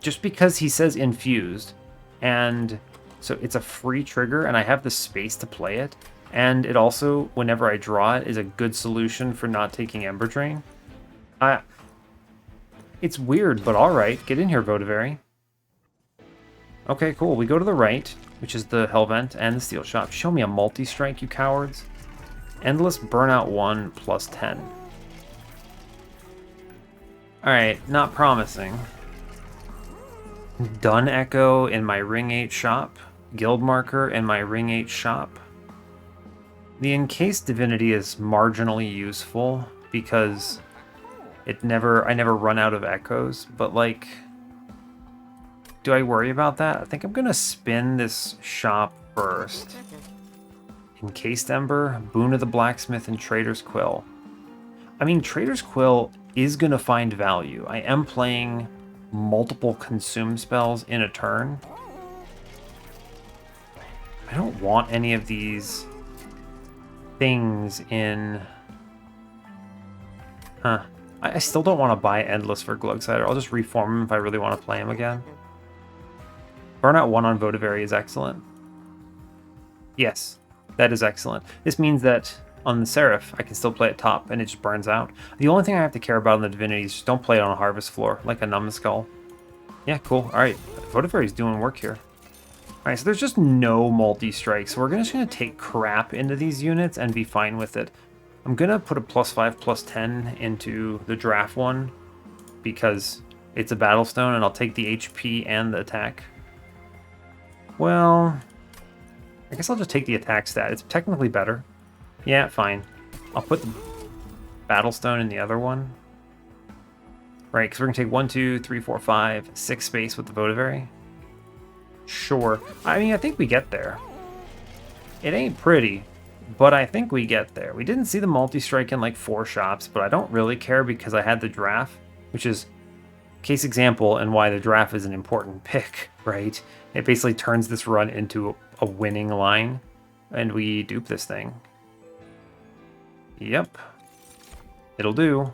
Just because he says infused. And so it's a free trigger, and I have the space to play it. And it also, whenever I draw it, is a good solution for not taking Ember Drain. It's weird, but alright. Get in here, Votivary. Okay, cool. We go to the right, which is the Hellvent and the Steel Shop. Show me a multi-strike, you cowards. Endless Burnout 1 plus 10. Alright, not promising. Dun Echo in my Ring 8 shop. Guild Marker in my Ring 8 shop. The Encased Divinity is marginally useful because I never run out of echoes, but like, do I worry about that? I think I'm gonna spin this shop first. Encased Ember, Boon of the Blacksmith, and Trader's Quill. I mean, Trader's Quill is gonna find value. I am playing multiple consume spells in a turn. I don't want any of these things in... Huh. I still don't want to buy Endless for Glugsider. I'll just reform him if I really want to play him again. Burnout 1 on Votivary is excellent. Yes, that is excellent. This means that on the Seraph, I can still play it top, and it just burns out. The only thing I have to care about on the Divinity is just don't play it on a Harvest Floor, like a Numbskull. Yeah, cool. Alright, Votivary's doing work here. Alright, so there's just no multi-strikes, so we're just going to take crap into these units and be fine with it. I'm going to put a +5, +10 into the draft one, because it's a Battlestone, and I'll take the HP and the attack. Well, I guess I'll just take the attack stat. It's technically better. Yeah, fine. I'll put the Battlestone in the other one. Right, because we're going to take 1, 2, 3, 4, 5, 6 space with the Votivary. Sure. I mean, I think we get there. It ain't pretty, but I think we get there. We didn't see the multi-strike in like 4 shops, but I don't really care because I had the draft, which is case example and why the draft is an important pick, right? It basically turns this run into a winning line, and we dupe this thing. Yep. It'll do.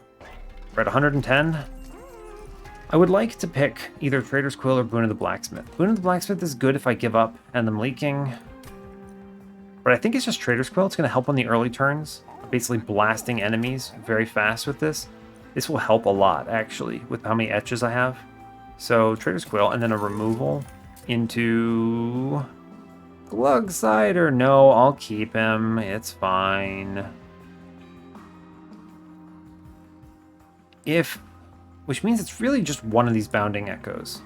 We're at 110. I would like to pick either Trader's Quill or Boon of the Blacksmith. Boon of the Blacksmith is good if I give up and I'm leaking. But I think it's just Trader's Quill. It's going to help on the early turns. Basically blasting enemies very fast with this. This will help a lot, actually, with how many etches I have. So Trader's Quill, and then a removal into... Glugsider. No, I'll keep him. It's fine. Which means it's really just one of these Bounding Echoes.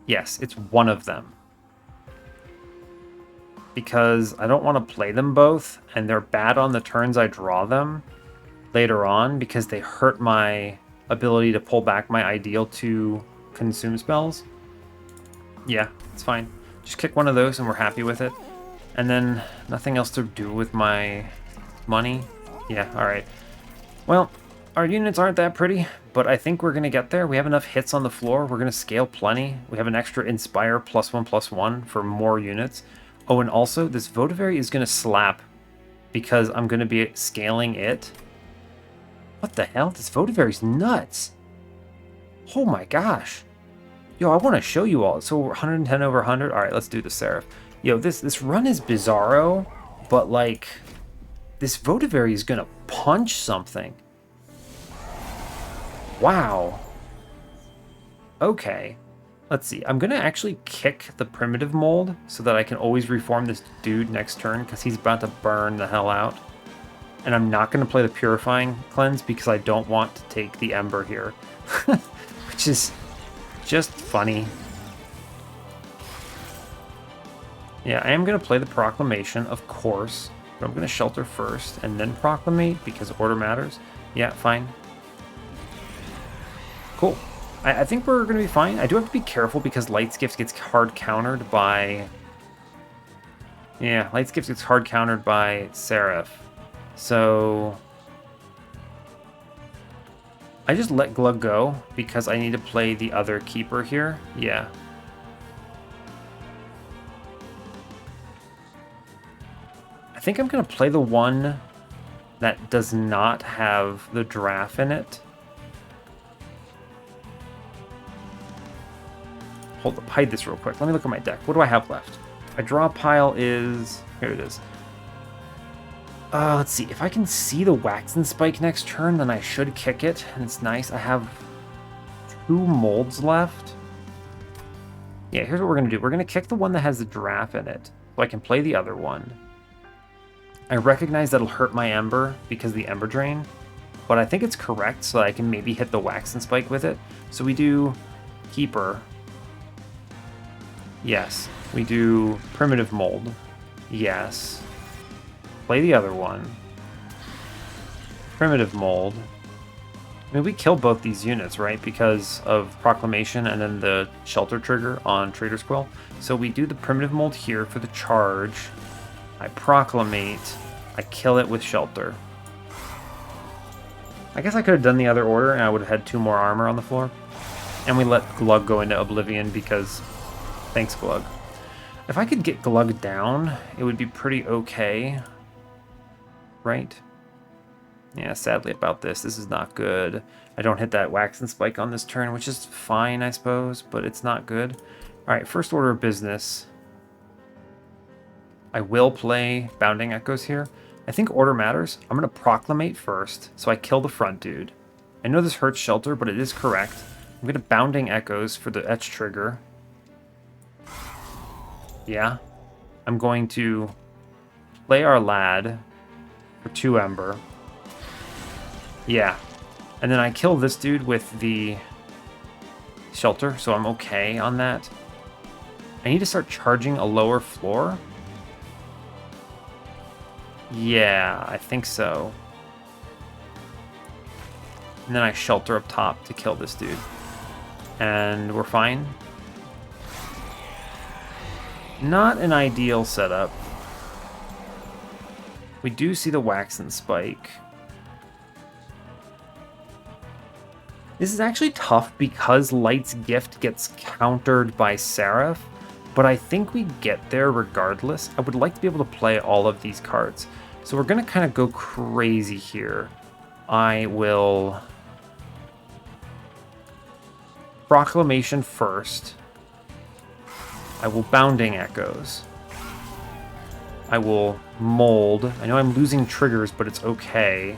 Yes, it's one of them. Because I don't want to play them both, and they're bad on the turns I draw them later on, because they hurt my ability to pull back my Ideal to consume spells. Yeah, it's fine. Just kick one of those and we're happy with it. And then nothing else to do with my money. Yeah, alright. Well, our units aren't that pretty, but I think we're going to get there. We have enough hits on the floor. We're going to scale plenty. We have an extra Inspire +1/+1 for more units. Oh, and also, this Votivary is going to slap because I'm going to be scaling it. What the hell? This Votivary's nuts. Oh my gosh. Yo, I want to show you all. So we're 110 over 100. All right, let's do the Seraph. Yo, this run is bizarro, but like, this Votivary is going to punch something. Wow. Okay. Let's see. I'm going to actually kick the Primitive Mold so that I can always reform this dude next turn because he's about to burn the hell out. And I'm not going to play the Purifying Cleanse because I don't want to take the Ember here. Which is just funny. Yeah, I am going to play the Proclamation, of course. But I'm going to Shelter first and then Proclamate because order matters. Yeah, fine. Cool. I think we're going to be fine. I do have to be careful because Light's Gift gets hard countered by... Yeah, Light's Gift gets hard countered by Seraph. So... I just let Glug go because I need to play the other keeper here. Yeah. I think I'm going to play the one that does not have the draft in it. Hold up, hide this real quick. Let me look at my deck. What do I have left? My draw pile is... Here it is. Let's see. If I can see the Waxen Spike next turn, then I should kick it. And it's nice. I have 2 molds left. Yeah, here's what we're going to do. We're going to kick the one that has the draft in it, so I can play the other one. I recognize that'll hurt my Ember because of the Ember Drain, but I think it's correct, so I can maybe hit the Waxen Spike with it. So we do Keeper. Yes. We do Primitive Mold. Yes. Play the other one. Primitive Mold. I mean, we killed both these units, right? Because of Proclamation and then the Shelter trigger on Trader's Quill. So we do the Primitive Mold here for the charge. I Proclamate. I kill it with Shelter. I guess I could have done the other order and I would have had 2 more armor on the floor. And we let Glug go into Oblivion because... Thanks, Glug. If I could get Glug down, it would be pretty okay. Right? Yeah, sadly about this. This is not good. I don't hit that Waxen Spike on this turn, which is fine, I suppose, but it's not good. Alright, first order of business. I will play Bounding Echoes here. I think order matters. I'm going to Proclamate first, so I kill the front dude. I know this hurts Shelter, but it is correct. I'm going to Bounding Echoes for the Etch trigger. Yeah. I'm going to play our lad for 2 Ember. Yeah. And then I kill this dude with the Shelter, so I'm okay on that. I need to start charging a lower floor. Yeah, I think so. And then I Shelter up top to kill this dude. And we're fine. Not an ideal setup. We do see the Waxen Spike. This is actually tough because Light's Gift gets countered by Seraph, but I think we get there regardless. I would like to be able to play all of these cards. So we're going to kind of go crazy here. I will... Proclamation first. I will Bounding Echoes. I will Mold. I know I'm losing triggers, but it's okay,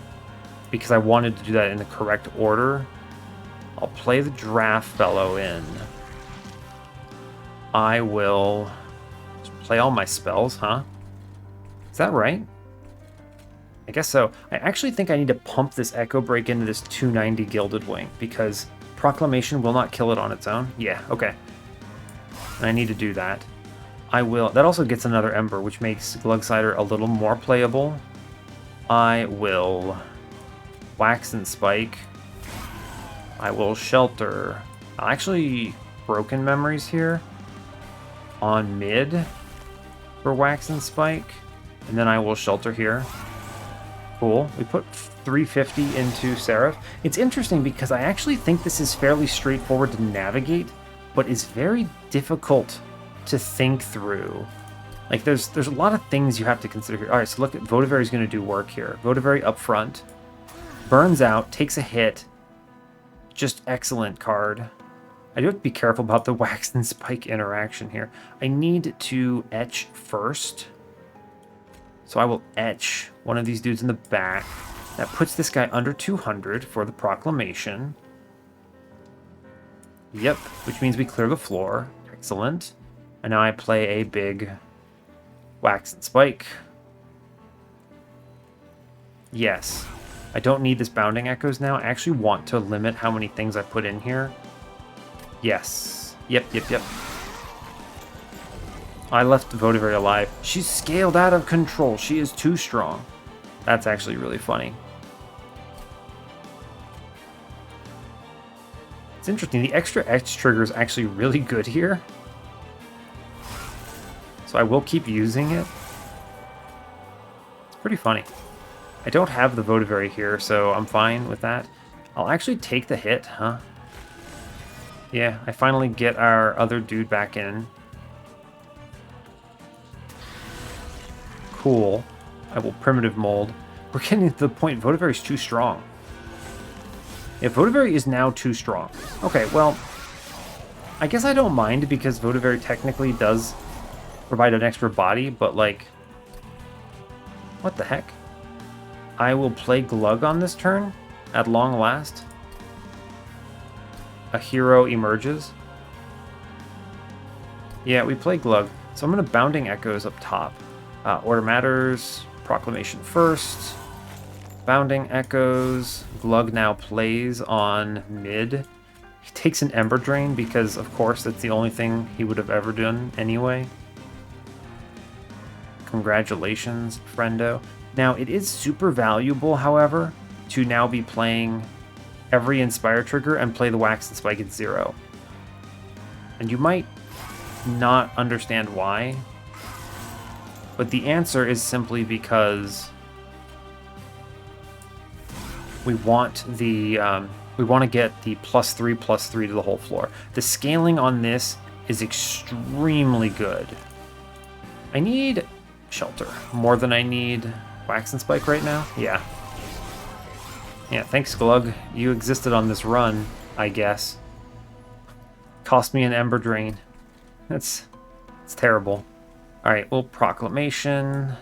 because I wanted to do that in the correct order. I'll play the Draft Fellow in. I will play all my spells, huh? Is that right? I guess so. I actually think I need to pump this Echo Break into this 290 Gilded Wing, because Proclamation will not kill it on its own. Yeah, okay. And I need to do that. I will... That also gets another Ember, which makes Glugsider a little more playable. I will Waxen Spike. I will Shelter. I'll actually Broken Memories here on mid for Waxen Spike. And then I will Shelter here. Cool. We put 350 into Seraph. It's interesting because I actually think this is fairly straightforward to navigate, but is very difficult to think through. Like, there's a lot of things you have to consider here. All right, so look at Votivary is going to do work here. Votivary up front. Burns out, takes a hit. Just excellent card. I do have to be careful about the Waxen Spike interaction here. I need to etch first. So I will etch one of these dudes in the back. That puts this guy under 200 for the Proclamation. Yep, which means we clear the floor. Excellent. And now I play a big Waxen Spike. Yes. I don't need this Bounding Echoes now. I actually want to limit how many things I put in here. Yes. Yep. I left Votivary alive. She's scaled out of control. She is too strong. That's actually really funny. It's interesting. The extra X trigger is actually really good here. So I will keep using it. It's pretty funny. I don't have the Votivary here, so I'm fine with that. I'll actually take the hit, huh? Yeah, I finally get our other dude back in. Cool. I will primitive mold. We're getting to the point Votivary's too strong. Yeah, Votivary is now too strong. Okay, well, I guess I don't mind because Votivary technically does provide an extra body, but like, what the heck? I will play Glug on this turn at long last. A hero emerges. Yeah, we play Glug. So I'm going to Bounding Echoes up top. Order Matters, Proclamation first. Bounding Echoes. Glug now plays on mid. He takes an Ember Drain because, of course, that's the only thing he would have ever done anyway. Congratulations, friendo. Now, it is super valuable, however, to now be playing every Inspire trigger and play the Waxen Spike at 0. And you might not understand why, but the answer is simply because we want the we want to get the +3/+3 to the whole floor. The scaling on this is extremely good. I need Shelter more than I need Waxen Spike right now. Yeah. Yeah, thanks, Glug. You existed on this run, I guess. Cost me an Ember Drain. It's terrible. Alright, we'll Proclamation.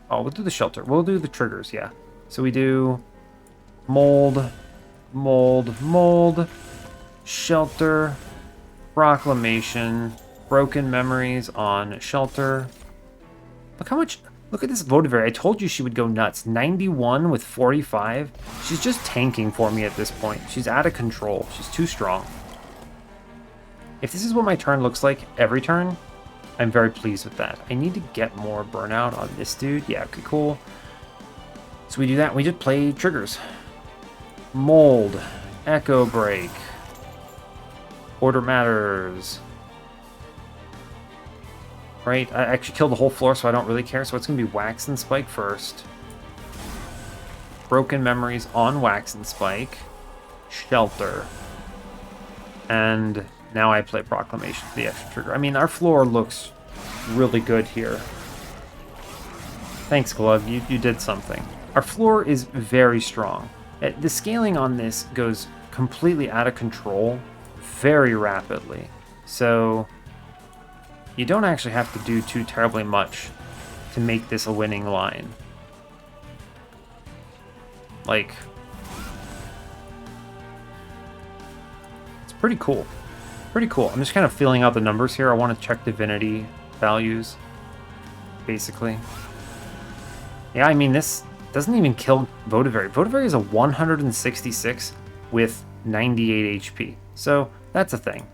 Oh, we'll do the Shelter. We'll do the triggers, yeah. So we do Mold, Mold, Mold, Shelter, Proclamation, Broken Memories on Shelter. Look how much... Look at this Votivary. I told you she would go nuts. 91 with 45. She's just tanking for me at this point. She's out of control. She's too strong. If this is what my turn looks like every turn, I'm very pleased with that. I need to get more burnout on this dude. Yeah, okay, cool. So we do that. We just play triggers. Mold. Echo Break. Order Matters. Right, I actually killed the whole floor, so I don't really care. So it's going to be Waxen Spike first. Broken Memories on Waxen Spike. Shelter. And now I play Proclamation for the extra trigger. I mean, our floor looks really good here. Thanks, Glug. You did something. Our floor is very strong. The scaling on this goes completely out of control very rapidly. So you don't actually have to do too terribly much to make this a winning line. Like, it's pretty cool. Pretty cool. I'm just kind of filling out the numbers here. I want to check Divinity values, basically. Yeah, I mean, this doesn't even kill Votivary. Votivary is a 166 with 98 HP. So that's a thing.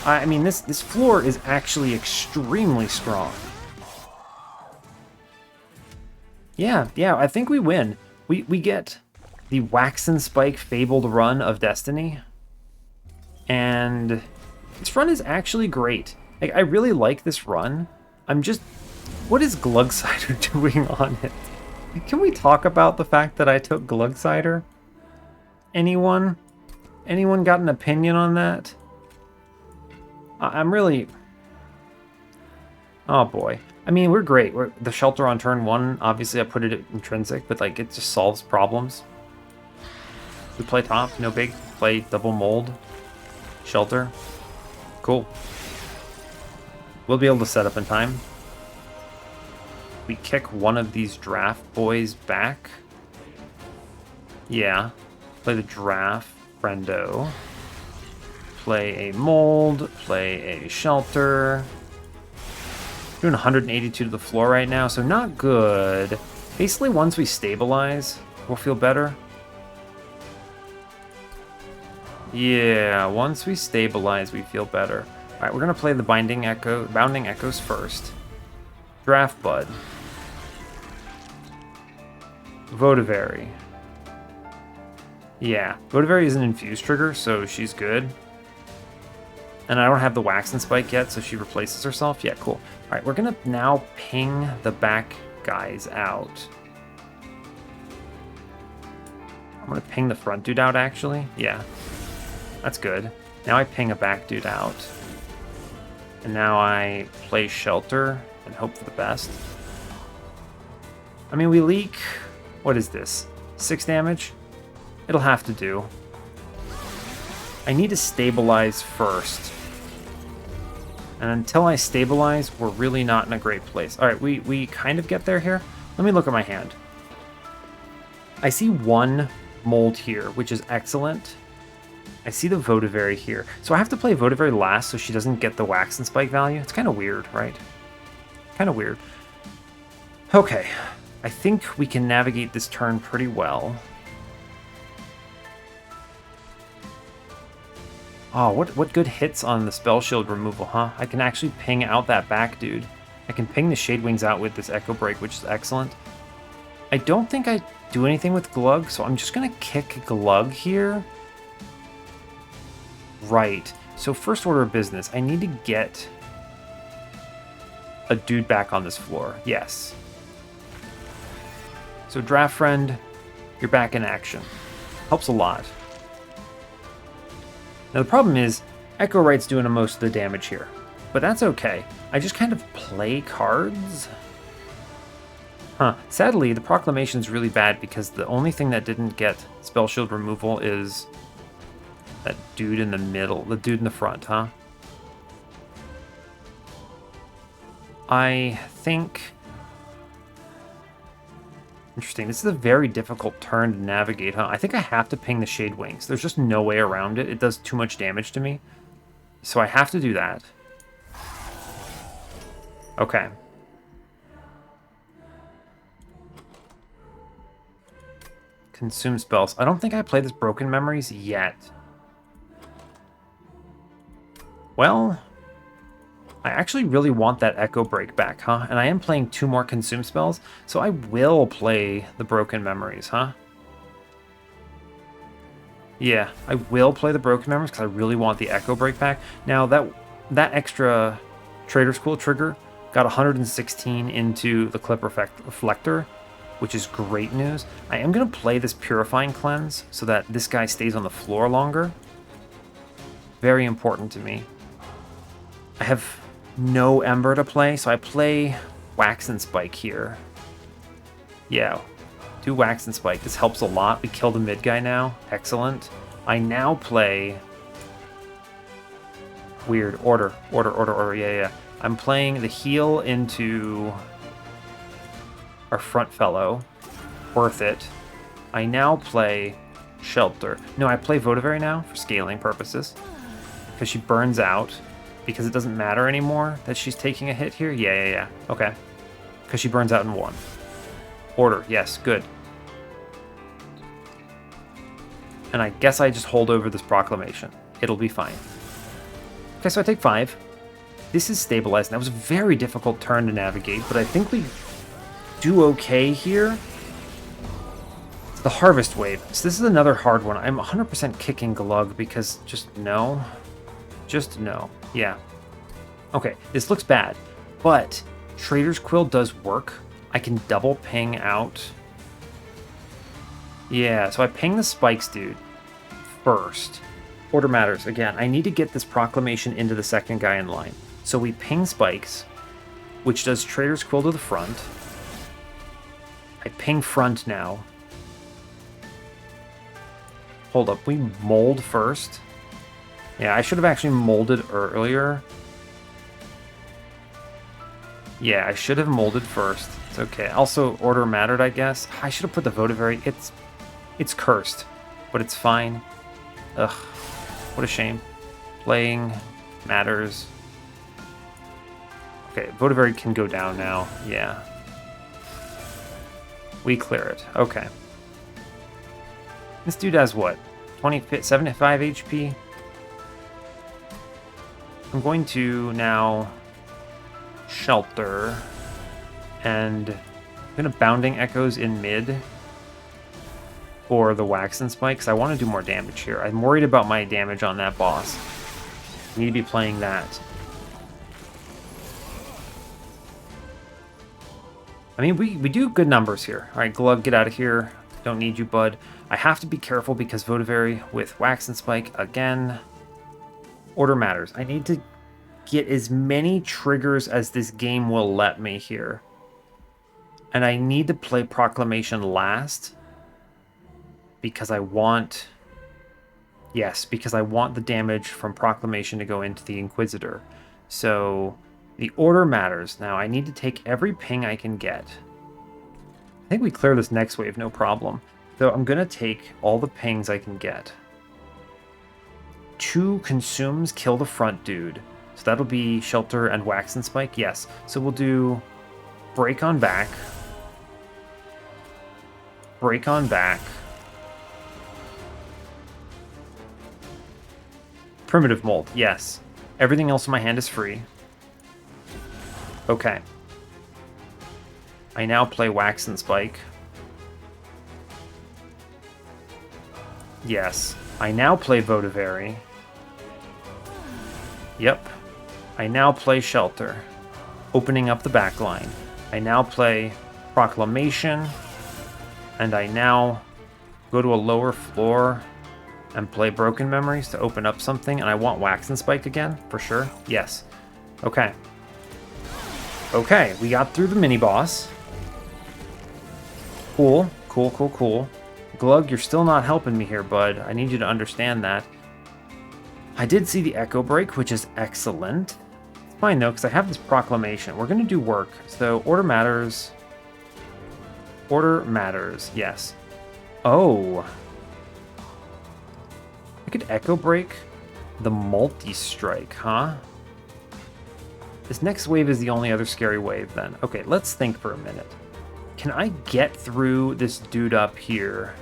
I mean, this floor is actually extremely strong. Yeah, I think we win. We get the Waxen Spike Fabled run of Destiny. And this run is actually great. Like, I really like this run. I'm just... What is Glugsider doing on it? Can we talk about the fact that I took Glugsider? Anyone? Anyone got an opinion on that? I'm really... Oh boy. I mean, we're great. The Shelter on turn 1, obviously I put it at intrinsic, but like it just solves problems. We play top, no big. Play double mold. Shelter. Cool. We'll be able to set up in time. We kick one of these draft boys back. Yeah. Play the draft. Friendo. Play a mold. Play a shelter. Doing 182 to the floor right now, so not good. Basically, once we stabilize, we'll feel better. Yeah, once we stabilize, we feel better. All right, we're gonna play the Bounding Echoes first. Draft Bud. Votivary. Yeah, Votivary is an infused trigger, so she's good. And I don't have the Waxen Spike yet, so she replaces herself. Yeah, cool. All right, we're gonna now ping the back guys out. going to ping the front dude out, actually. Yeah, that's good. Now I ping a back dude out. And now I play Shelter and hope for the best. I mean, we leak... What is this? 6 damage? It'll have to do. I need to stabilize first. And until I stabilize, we're really not in a great place. Alright, we kind of get there here. Let me look at my hand. I see 1 mold here, which is excellent. I see the Votivary here. So I have to play Votivary last so she doesn't get the Waxen spike value. It's kind of weird, right? Kind of weird. Okay. I think we can navigate this turn pretty well. Oh, what good hits on the spell shield removal, huh? I can actually ping out that back dude. I can ping the Shade Wings out with this Echo Break, which is excellent. I don't think I do anything with Glug, so I'm just going to kick Glug here. Right. So first order of business, I need to get a dude back on this floor. Yes. So Draft Friend, you're back in action. Helps a lot. Now the problem is, Echo Right's doing most of the damage here. But that's okay. I just kind of play cards. Huh. Sadly, the Proclamation's really bad because the only thing that didn't get Spell Shield removal is that dude in the middle. The dude in the front, huh? I think... Interesting. This is a very difficult turn to navigate, huh? I think I have to ping the Shade Wings. There's just no way around it. It does too much damage to me. So I have to do that. Okay. Consume spells. I don't think I played this Broken Memories yet. Well, I actually really want that Echo Break back, huh? And I am playing 2 more Consume spells, so I will play the Broken Memories, huh? Yeah, I will play the Broken Memories because I really want the Echo Break back. Now, that extra Trader's Cool trigger got 116 into the Clip Reflector, which is great news. I am going to play this Purifying Cleanse so that this guy stays on the floor longer. Very important to me. I have no Ember to play, so I play Waxen Spike here. Yeah, do Waxen Spike. This helps a lot. We kill the mid guy now. Excellent. I now play... Weird. Order. Yeah. I'm playing the heal into our front fellow. Worth it. I now play Shelter. No, I play Votivary now for scaling purposes. Because she burns out. Because it doesn't matter anymore that she's taking a hit here? Yeah. Okay. Because she burns out in 1. Order. Yes, good. And I guess I just hold over this Proclamation. It'll be fine. Okay, so I take 5. This is stabilized. That was a very difficult turn to navigate, but I think we do okay here. It's the Harvest Wave. So this is another hard one. I'm 100% kicking Glug because just no. Just no. Yeah. Okay, this looks bad, but Trader's Quill does work. I can double ping out. Yeah, so I ping the Spikes dude first. Order matters. Again, I need to get this Proclamation into the second guy in line. So we ping Spikes, which does Trader's Quill to the front. I ping front now. Hold up, we mold first. Yeah, I should have actually molded earlier. Yeah, I should have molded first. It's okay. Also, order mattered, I guess. I should have put the Votivary. It's cursed, but it's fine. Ugh, what a shame. Playing matters. Okay, Votivary can go down now. Yeah. We clear it. Okay. This dude has what? 75 HP? I'm going to now Shelter, and I'm going to Bounding Echoes in mid for the Waxen Spike, because I want to do more damage here. I'm worried about my damage on that boss. I need to be playing that. I mean, we do good numbers here. All right, Glug, get out of here. Don't need you, bud. I have to be careful because Votivary with Waxen Spike again. Order matters. I need to get as many triggers as this game will let me here. And I need to play Proclamation last because I want... Yes, because I want the damage from Proclamation to go into the Inquisitor. So the order matters. Now I need to take every ping I can get. I think we clear this next wave, no problem. So I'm going to take all the pings I can get. 2 consumes, kill the front dude. So that'll be Shelter and Waxen Spike. Yes. So we'll do Break on back. Break on back. Primitive Mold. Yes. Everything else in my hand is free. Okay. I now play Waxen Spike. Yes. I now play Votivary. Yep. I now play Shelter, opening up the back line. I now play Proclamation, and I now go to a lower floor and play Broken Memories to open up something, and I want Waxen Spike again, for sure. Yes. Okay. Okay, we got through the mini-boss. Cool, cool, cool, cool. Glug, you're still not helping me here, bud. I need you to understand that. I did see the Echo Break, which is excellent. It's fine, though, because I have this Proclamation. We're going to do work. So, order matters. Order matters, yes. Oh. I could Echo Break the multi-strike, huh? This next wave is the only other scary wave, then. Okay, let's think for a minute. Can I get through this dude up here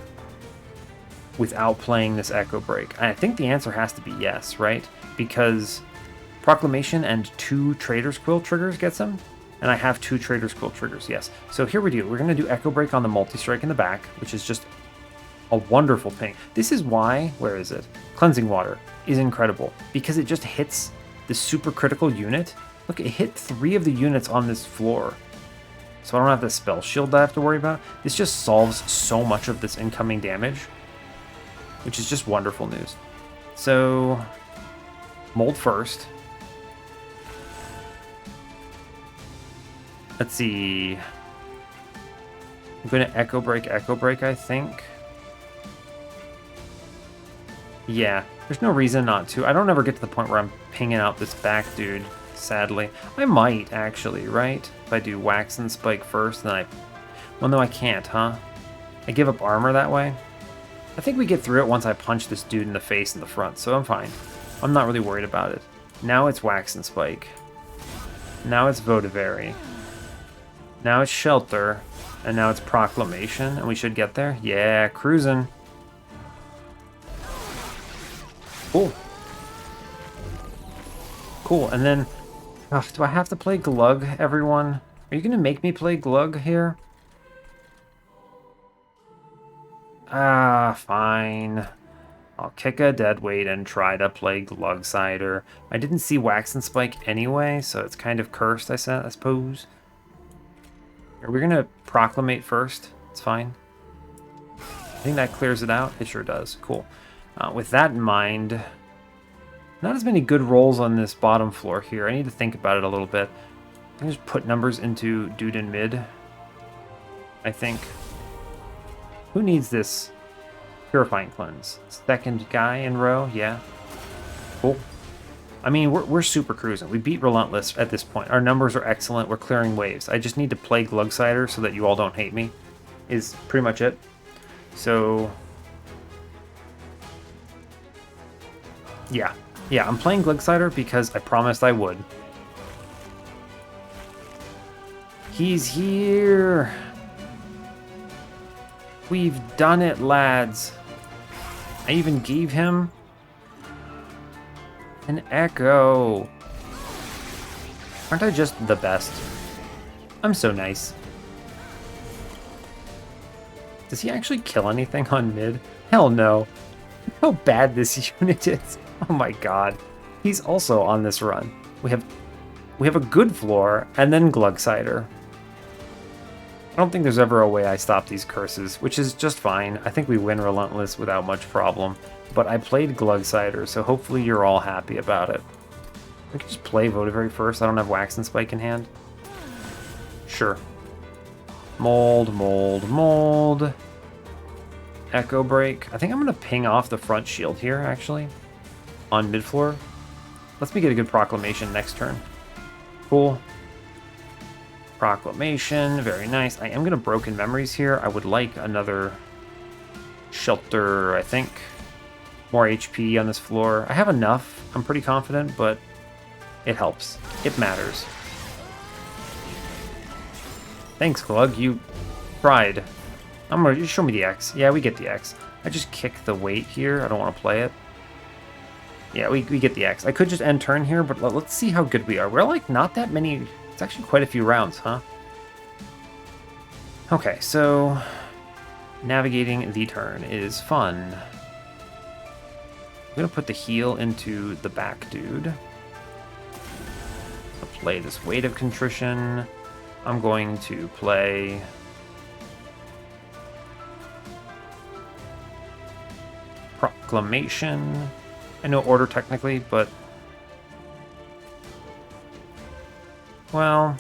without playing this Echo Break? I think the answer has to be yes, right? Because Proclamation and 2 Trader's Quill triggers gets him, and I have 2 Trader's Quill triggers, yes. So here we do. We're going to do Echo Break on the multi-strike in the back, which is just a wonderful ping. This is why, where is it? Cleansing Water is incredible, because it just hits the super critical unit. Look, it hit 3 of the units on this floor. So I don't have the spell shield that I have to worry about. This just solves so much of this incoming damage, which is just wonderful news. So, mold first. Let's see. I'm going to Echo Break, I think. Yeah, there's no reason not to. I don't ever get to the point where I'm pinging out this back dude, sadly. I might, actually, right? If I do Waxen Spike first, then I... Well, no, I can't, huh? I give up armor that way? I think we get through it once I punch this dude in the face in the front, so I'm fine. I'm not really worried about it. Now it's Waxen Spike. Now it's Votivary. Now it's Shelter. And now it's Proclamation, and we should get there. Yeah, cruising. Cool. Cool, and then... do I have to play Glug, everyone? Are you going to make me play Glug here? Ah, fine. I'll kick a dead weight and try to play Glugsider. I didn't see Waxen Spike anyway, so it's kind of cursed, I suppose. Are we going to Proclamate first? It's fine. I think that clears it out. It sure does. Cool. With that in mind, not as many good rolls on this bottom floor here. I need to think about it a little bit. I can just put numbers into dude in mid, I think. Who needs this Purifying Cleanse? Second guy in row? Yeah. Cool. I mean, we're super cruising. We beat Relentless at this point. Our numbers are excellent. We're clearing waves. I just need to play Glugsider so that you all don't hate me, is pretty much it. So... Yeah, I'm playing Glugsider because I promised I would. He's here! We've done it, lads. I even gave him an Echo. Aren't I just the best? I'm so nice. Does he actually kill anything on mid? Hell no. How bad this unit is. Oh my god. He's also on this run. We have a good floor and then Glugsider. don't think there's ever a way I stop these curses, which is just fine. I think we win Relentless without much problem. But I played Glugsider, so hopefully you're all happy about it. I can just play Votivary first. I don't have Waxen Spike in hand. Sure. Mold, mold, mold. Echo Break. I think I'm going to ping off the front shield here, actually. On mid-floor. Let's me get a good Proclamation next turn. Cool. Proclamation. Very nice. I am going to Broken Memories here. I would like another Shelter, I think. More HP on this floor. I have enough. I'm pretty confident, but it helps. It matters. Thanks, Glug. You tried. I'm gonna just show me the X. Yeah, we get the X. I just kick the weight here. I don't want to play it. Yeah, we get the X. I could just end turn here, but let's see how good we are. We're like not that many. It's actually quite a few rounds, huh? Okay, so navigating the turn is fun. I'm gonna put the heal into the back dude. I'll play this Weight of Contrition. I'm going to play Proclamation. I know order technically, but well,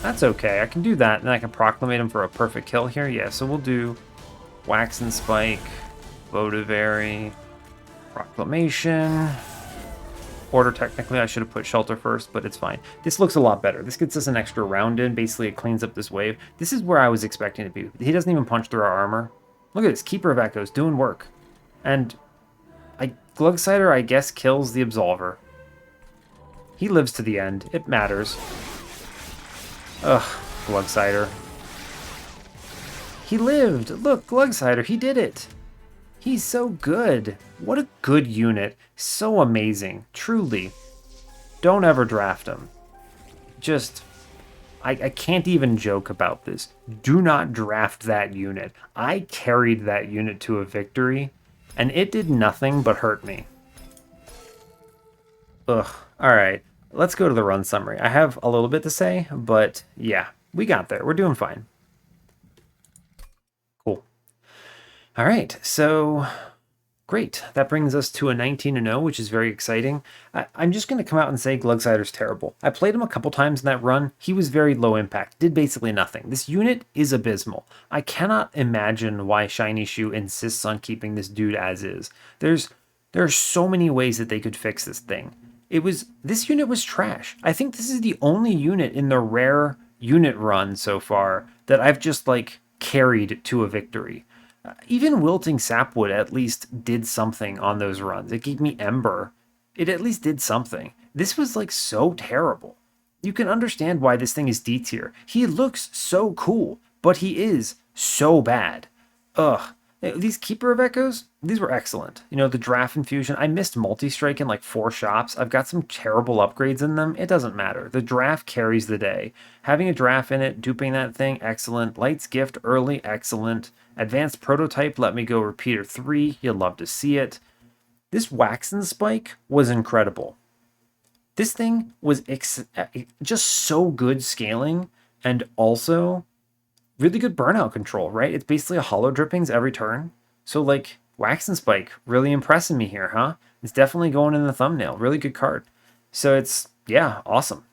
that's okay. I can do that, and I can Proclamate him for a perfect kill here. Yeah, so we'll do Waxen Spike, Votivary, Proclamation. Order technically, I should have put Shelter first, but it's fine. This looks a lot better. This gets us an extra round in. Basically, it cleans up this wave. This is where I was expecting to be. He doesn't even punch through our armor. Look at this. Keeper of Echoes doing work. And Glugsider, I guess, kills the Absolver. He lives to the end. It matters. Ugh, Glugsider. He lived. Look, Glugsider, he did it. He's so good. What a good unit. So amazing. Truly. Don't ever draft him. Just, I can't even joke about this. Do not draft that unit. I carried that unit to a victory, and it did nothing but hurt me. Ugh. Alright. Let's go to the run summary. I have a little bit to say, but yeah, we got there. We're doing fine. Cool. All right, so great. That brings us to a 19-0, which is very exciting. I'm just going to come out and say Glugsider's terrible. I played him a couple times in that run. He was very low impact, did basically nothing. This unit is abysmal. I cannot imagine why Shiny Shoe insists on keeping this dude as is. There are so many ways that they could fix this thing. This unit was trash. I think this is the only unit in the rare unit run so far that I've just like carried to a victory. Even Wilting Sapwood at least did something on those runs. It gave me Ember. It at least did something. This was like so terrible. You can understand why this thing is D tier. He looks so cool, but he is so bad. Ugh. These Keeper of Echoes, these were excellent. You know, the Draft Infusion, I missed Multi-Strike in like 4 shops. I've got some terrible upgrades in them. It doesn't matter. The draft carries the day. Having a draft in it, duping that thing, excellent. Light's Gift early, excellent. Advanced Prototype, let me go Repeater 3. You'll love to see it. This Waxen Spike was incredible. This thing was just so good scaling, and also really good burnout control, right? It's basically a hollow drippings every turn. So like Waxen Spike really impressing me here, huh? It's definitely going in the thumbnail. Really good card. So it's, yeah, awesome.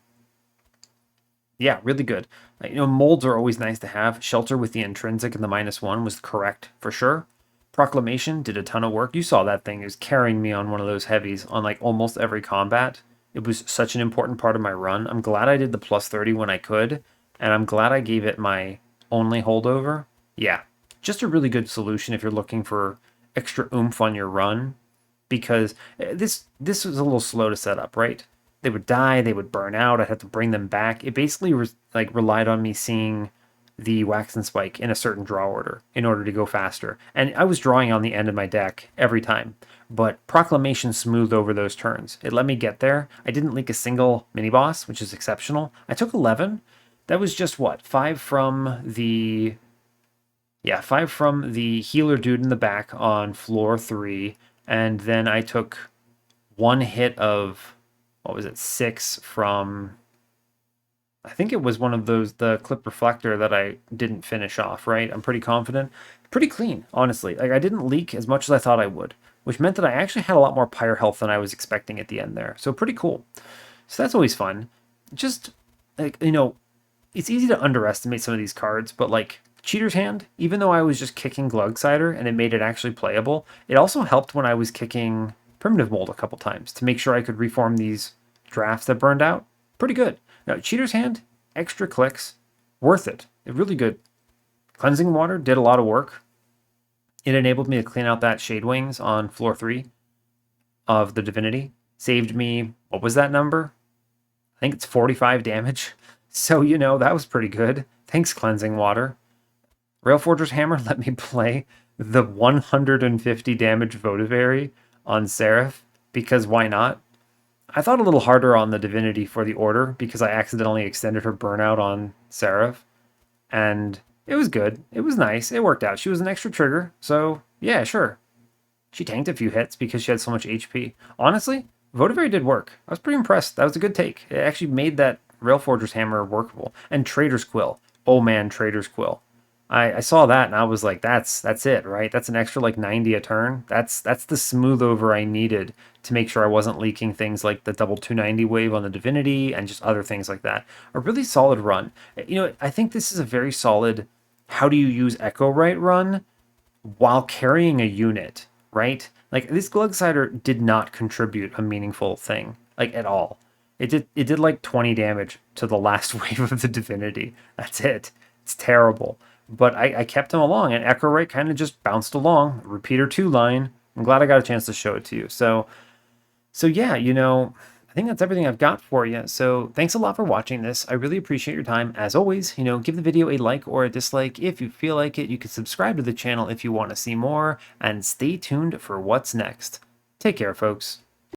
Yeah, really good. You know, molds are always nice to have. Shelter with the intrinsic and the -1 was correct for sure. Proclamation did a ton of work. You saw that thing. It was carrying me on one of those heavies on like almost every combat. It was such an important part of my run. I'm glad I did the +30 when I could, and I'm glad I gave it my only holdover. Yeah, just a really good solution if you're looking for extra oomph on your run, because this was a little slow to set up, right? They would die, they would burn out, I'd have to bring them back. It basically relied on me seeing the Waxen Spike in a certain draw order in order to go faster. And I was drawing on the end of my deck every time. But Proclamation smoothed over those turns. It let me get there. I didn't leak a single mini-boss, which is exceptional. I took 11. That was just what? 5 from the... Yeah, 5 from the healer dude in the back on floor 3. And then I took 1 hit of... What was it? 6 from I think it was one of those, the clip reflector that I didn't finish off, right? I'm pretty confident. Pretty clean, honestly. Like, I didn't leak as much as I thought I would, which meant that I actually had a lot more pyre health than I was expecting at the end there. So pretty cool. So that's always fun. Just, like, it's easy to underestimate some of these cards, but like Cheater's Hand, even though I was just kicking Glugsider and it made it actually playable, it also helped when I was kicking Primitive Mold a couple times to make sure I could reform these drafts that burned out. Pretty good. Now, Cheater's Hand, extra clicks, worth it. Really good. Cleansing Water did a lot of work. It enabled me to clean out that Shade Wings on floor 3 of the Divinity. Saved me, what was that number? I think it's 45 damage. So, that was pretty good. Thanks, Cleansing Water. Railforger's Hammer let me play the 150 damage Votivary on Seraph, because why not? I thought a little harder on the Divinity for the Order, because I accidentally extended her burnout on Seraph, and it was good. It was nice. It worked out. She was an extra trigger, so yeah, sure. She tanked a few hits because she had so much HP. Honestly, Votivary did work. I was pretty impressed. That was a good take. It actually made that Railforger's Hammer workable. And Trader's Quill. Oh man, Trader's Quill. I saw that and I was like, that's it, right? That's an extra like 90 a turn. That's the smooth over I needed to make sure I wasn't leaking things like the double 290 wave on the Divinity and just other things like that. A really solid run. I think this is a very solid how do you use Echo Right run while carrying a unit, right? Like this Glugsider did not contribute a meaningful thing, like at all. It did like 20 damage to the last wave of the Divinity. That's it. It's terrible. But I kept him along, and Echo Right kind of just bounced along. Repeater 2 line. I'm glad I got a chance to show it to you. So yeah, I think that's everything I've got for you. So thanks a lot for watching this. I really appreciate your time. As always, give the video a like or a dislike if you feel like it. You can subscribe to the channel if you want to see more, and stay tuned for what's next. Take care, folks.